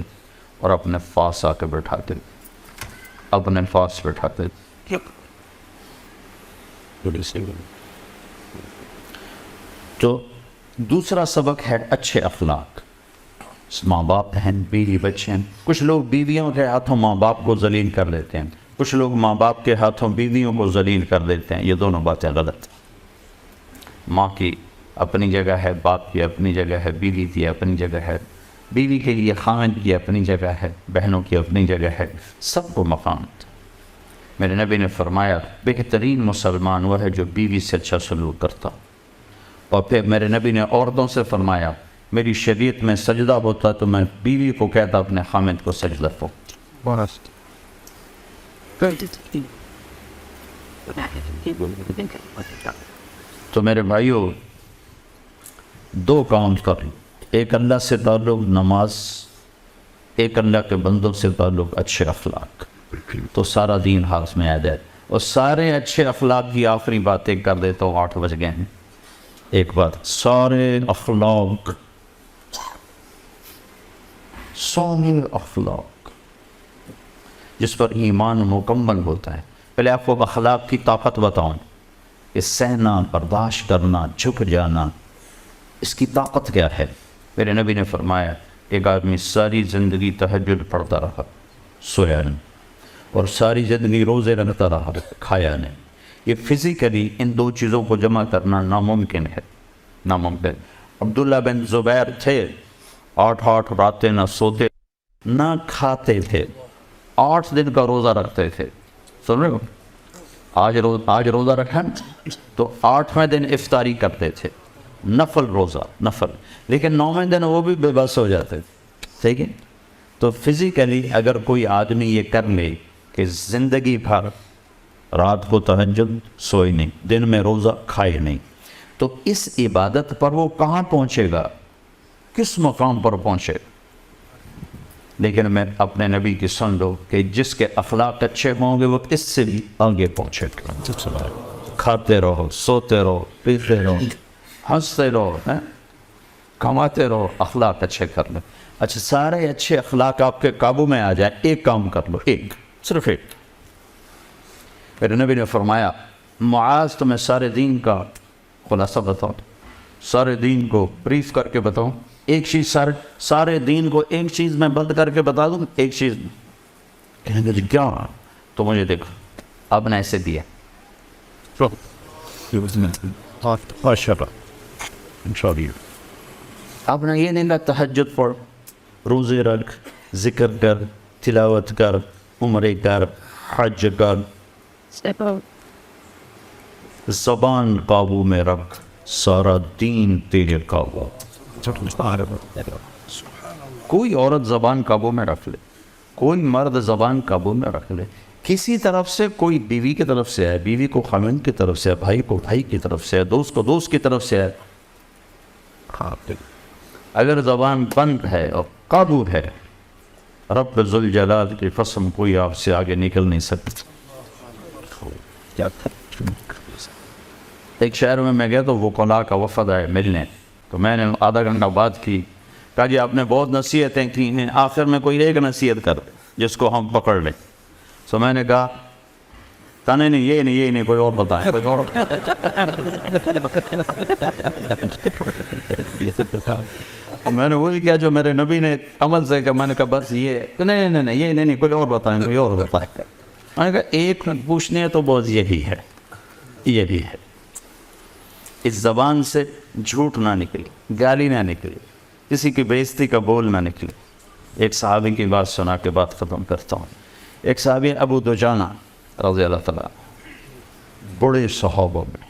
اور اپنے پاس آ کے بٹھاتے تھے, اپنے پاس بٹھاتے تھے. تو دوسرا سبق ہے اچھے اخلاق. ماں باپ ہیں, بیوی بچے ہیں. کچھ لوگ بیویوں کے ہاتھوں ماں باپ کو ذلیل کر دیتے ہیں, کچھ لوگ ماں باپ کے ہاتھوں بیویوں کو ذلیل کر دیتے ہیں. یہ دونوں باتیں غلط. ماں کی اپنی جگہ ہے, باپ کی اپنی جگہ ہے, بیوی کی اپنی جگہ ہے, بیوی کے لیے خاوند کی اپنی جگہ ہے, بہنوں کی اپنی جگہ ہے, سب کو مقام. میرے نبی نے فرمایا بہترین مسلمان وہ ہے جو بیوی سے اچھا سلوک کرتا. اور پھر میرے نبی نے عورتوں سے فرمایا میری شریعت میں سجدہ ہوتا تو میں بیوی کو کہتا اپنے خامد کو سجدہ ہو. تو میرے بھائیوں, دو کام کریں, ایک اللہ سے تعلق نماز, ایک اللہ کے بندوں سے تعلق اچھے اخلاق, تو سارا دین ہاتھ میں آ جائے. اور سارے اچھے اخلاق کی آخری باتیں کر دے تو 8 بج گئے ہیں. ایک بات, سارے اخلاق جس پر ایمان مکمل ہوتا ہے. پہلے آپ کو اخلاق کی طاقت بتاؤں کہ سہنا، برداشت کرنا، جھک جانا، اس کی طاقت کیا ہے. میرے نبی نے فرمایا ایک آدمی ساری زندگی تہجد پڑھتا رہا، سویا نہیں، اور ساری زندگی روزے رکھتا رہا، کھایا نہیں. یہ فزیکلی ان دو چیزوں کو جمع کرنا ناممکن ہے، ناممکن. عبداللہ بن زبیر تھے، 8 راتیں نہ سوتے نہ کھاتے تھے، 8 دن کا روزہ رکھتے تھے. سن رہے ہو؟ آج روزہ رکھا تو 8ویں دن افطاری کرتے تھے، نفل روزہ، نفل. لیکن 9ویں دن وہ بھی بے بس ہو جاتے تھے. ٹھیک ہے؟ تو فزیکلی اگر کوئی آدمی یہ کر لے کہ زندگی بھر رات کو تہجد سوئے نہیں، دن میں روزہ کھائے نہیں، تو اس عبادت پر وہ کہاں پہنچے گا، کس مقام پر پہنچے گا. لیکن میں اپنے نبی کی سن لو کہ جس کے اخلاق اچھے ہوں گے وہ اس سے بھی آگے پہنچے گا. کھاتے رہو، سوتے رہو، پیتے رہو، ہنستے رہو، کماتے رہو، اخلاق اچھے کر لو. اچھا، سارے اچھے اخلاق آپ کے قابو میں آ جائیں، ایک کام کر لو، ایک، صرف ایک. میرے نبی نے فرمایا معاذ تمہیں سارے دین کا خلاصہ بتاؤں، سارے دین کو بریف کر کے بتاؤں، ایک چیز سارے دین کو ایک چیز میں بند کر کے بتا دوں، ایک چیز. کہیں گے کیا؟ تو مجھے دیکھو، اب نے ایسے دیا، اب نے یہ نہیں لگا تہجد پڑھ، روزے رکھ، ذکر کر، تلاوت کر، عمرے کر، حج کر، Step out. زبان قابو میں رکھ، سارا دین تیرے قابو. کوئی عورت زبان قابو میں رکھ لے، کوئی مرد زبان قابو میں رکھ لے، کسی طرف سے، کوئی بیوی کی طرف سے ہے، بیوی کو خاوند کی طرف سے ہے، بھائی کو بھائی کی طرف سے ہے، دوست کو دوست کی طرف سے ہے. اگر زبان بند ہے اور قابو ہے، رب ذوالجلال کی قسم کوئی آپ سے آگے نکل نہیں سکتا. ایک شہر میں گیا تو وکلاء کا وفد آئے ملنے، تو میں نے آدھا گھنٹہ بات کی. کہا جی آپ نے بہت نصیحتیں کی ہیں، آخر میں کوئی ایک نصیحت کر جس کو ہم پکڑ لیں. تو میں نے کہا نہیں، یہ نہیں، کوئی اور بتائیں، کوئی اور. میں نے وہی کیا جو میرے نبی نے عمل سے کہا. میں نے کہا بس یہ نہیں، یہ نہیں، کوئی اور بتائیں، کوئی اور بتائیں. میں نے کہا ایک پوچھنے تو بہت یہی ہے، یہی ہے، اس زبان سے جھوٹ نہ نکلے، گالی نہ نکلے، کسی کی بے عزتی کا بول نہ نکلے. ایک صحابی کی بات سنا کے بات ختم کرتا ہوں. ایک صحابی ابو دجانہ رضی اللہ تعالیٰ، بڑے صحابہ میں،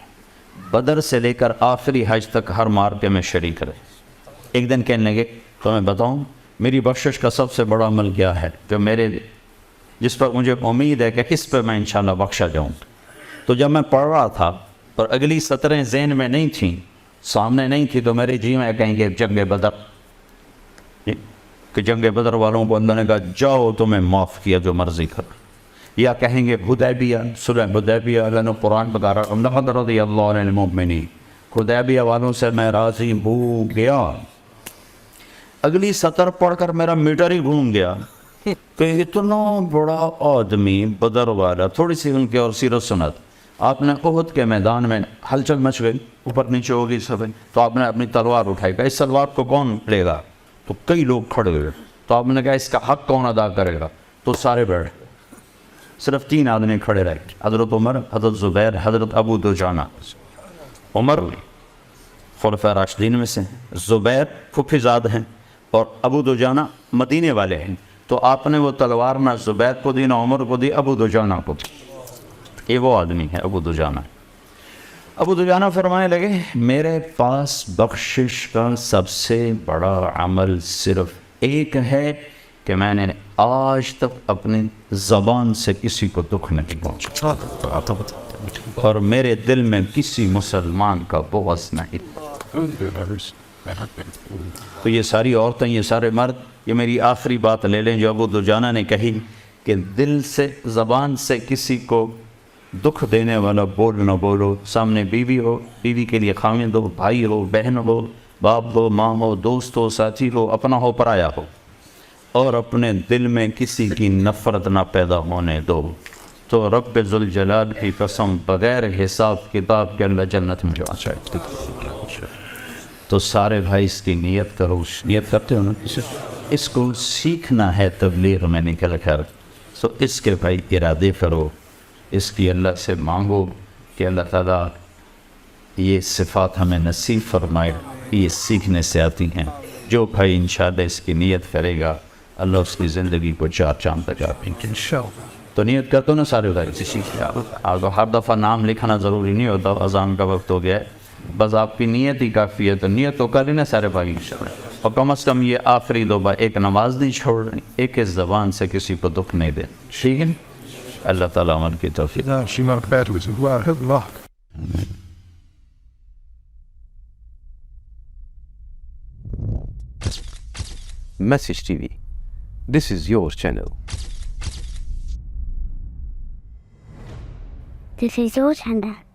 بدر سے لے کر آخری حج تک ہر مارکے میں شریک رہے. ایک دن کہنے لگے تو میں بتاؤں میری بخشش کا سب سے بڑا عمل کیا ہے جو جس پر مجھے امید ہے کہ اس پہ میں انشاءاللہ بخشا جاؤں. تو جب میں پڑھ رہا تھا اور اگلی سطریں ذہن میں نہیں تھیں، سامنے نہیں تھی، تو میرے جی میں کہیں گے جنگ بدر، کہ جنگ بدر والوں کو اللہ نے کہا جاؤ تمہیں معاف کیا جو مرضی کر. یا کہیں گے حدیبیہ، سورہ حدیبیہ اللہ نے قرآن پکا رہا لقد رضی اللہ عن المؤمنین، حدیبیہ والوں سے میں راضی ہو گیا. اگلی سطر پڑھ کر میرا میٹر ہی گھوم گیا کہ اتنا بڑا آدمی بدر والا. تھوڑی سی ان کی اور سیرت سنت. آپ نے احد کے میدان میں ہلچل مچ گئی، اوپر نیچے ہو گئی سب، تو آپ نے اپنی تلوار اٹھائی. کہ اس تلوار کو کون لے گا؟ تو کئی لوگ کھڑے ہوئے. تو آپ نے کہا اس کا حق کون ادا کرے گا؟ تو سارے بیٹھے، صرف 3 آدمی کھڑے رہے، حضرت عمر، حضرت زبیر، حضرت ابو دجانہ. عمر خلفاء راشدین میں سے، زبیر پھپھی زاد ہیں، اور ابو دجانہ مدینے والے ہیں. تو آپ نے وہ تلوار نہ زبیر کو دی، نہ عمر کو دی، ابو دجانہ کو دی. یہ وہ آدمی ہے ابو دجانہ. ابو دجانہ فرمانے لگے میرے پاس بخشش کا سب سے بڑا عمل صرف ایک ہے کہ میں نے آج تک اپنی زبان سے کسی کو دکھ نہیں پہنچا، اور میرے دل میں کسی مسلمان کا بغض نہیں. تو یہ ساری عورتیں، یہ سارے مرد، یہ میری آخری بات لے لیں جو ابو دجانہ نے کہی کہ دل سے، زبان سے کسی کو دکھ دینے والا بول نہ بولو. سامنے بیوی ہو، بیوی کے لیے خاوند ہو، بھائی ہو، بہن ہو، باپ ہو، ماں ہو، دوست ہو، ساتھی ہو، اپنا ہو، پرایا ہو. اور اپنے دل میں کسی کی نفرت نہ پیدا ہونے دو، تو رب ذوالجلال کی قسم بغیر حساب کتاب کے اللہ جنت میں جا سکتے۔ تو سارے بھائی اس کی نیت کرو، نیت کرتے ہو نا، اس کو سیکھنا ہے تبلیغ میں نکل کر، تو اس کے بھائی ارادے کرو، اس کی اللہ سے مانگو کہ اللہ تعالیٰ یہ صفات ہمیں نصیب فرمائے، یہ سیکھنے سے آتی ہیں۔ جو بھائی انشاءاللہ اس کی نیت کرے گا اللہ اس کی زندگی کو چار چاند تک آتی ہے انشاءاللہ۔ تو نیت کرتے ہو نا سارے بھائی سے سیکھ آپ ہر دفعہ نام لکھنا ضروری نہیں ہوتا، اذان کا وقت ہو گیا ہے، بس آپ کی نیت ہی کافی ہے، تو نیت تو کر لینا سارے بھائی انشاءاللہ، اور کم از کم یہ آخری دو بار ایک نماز نہیں چھوڑنی، ایک اس زبان سے کسی کو دکھ نہیں دے، ٹھیک ہے؟ اللہ تعالیٰ عمل کی توفیق۔ Message TV. This is your channel. This is your channel.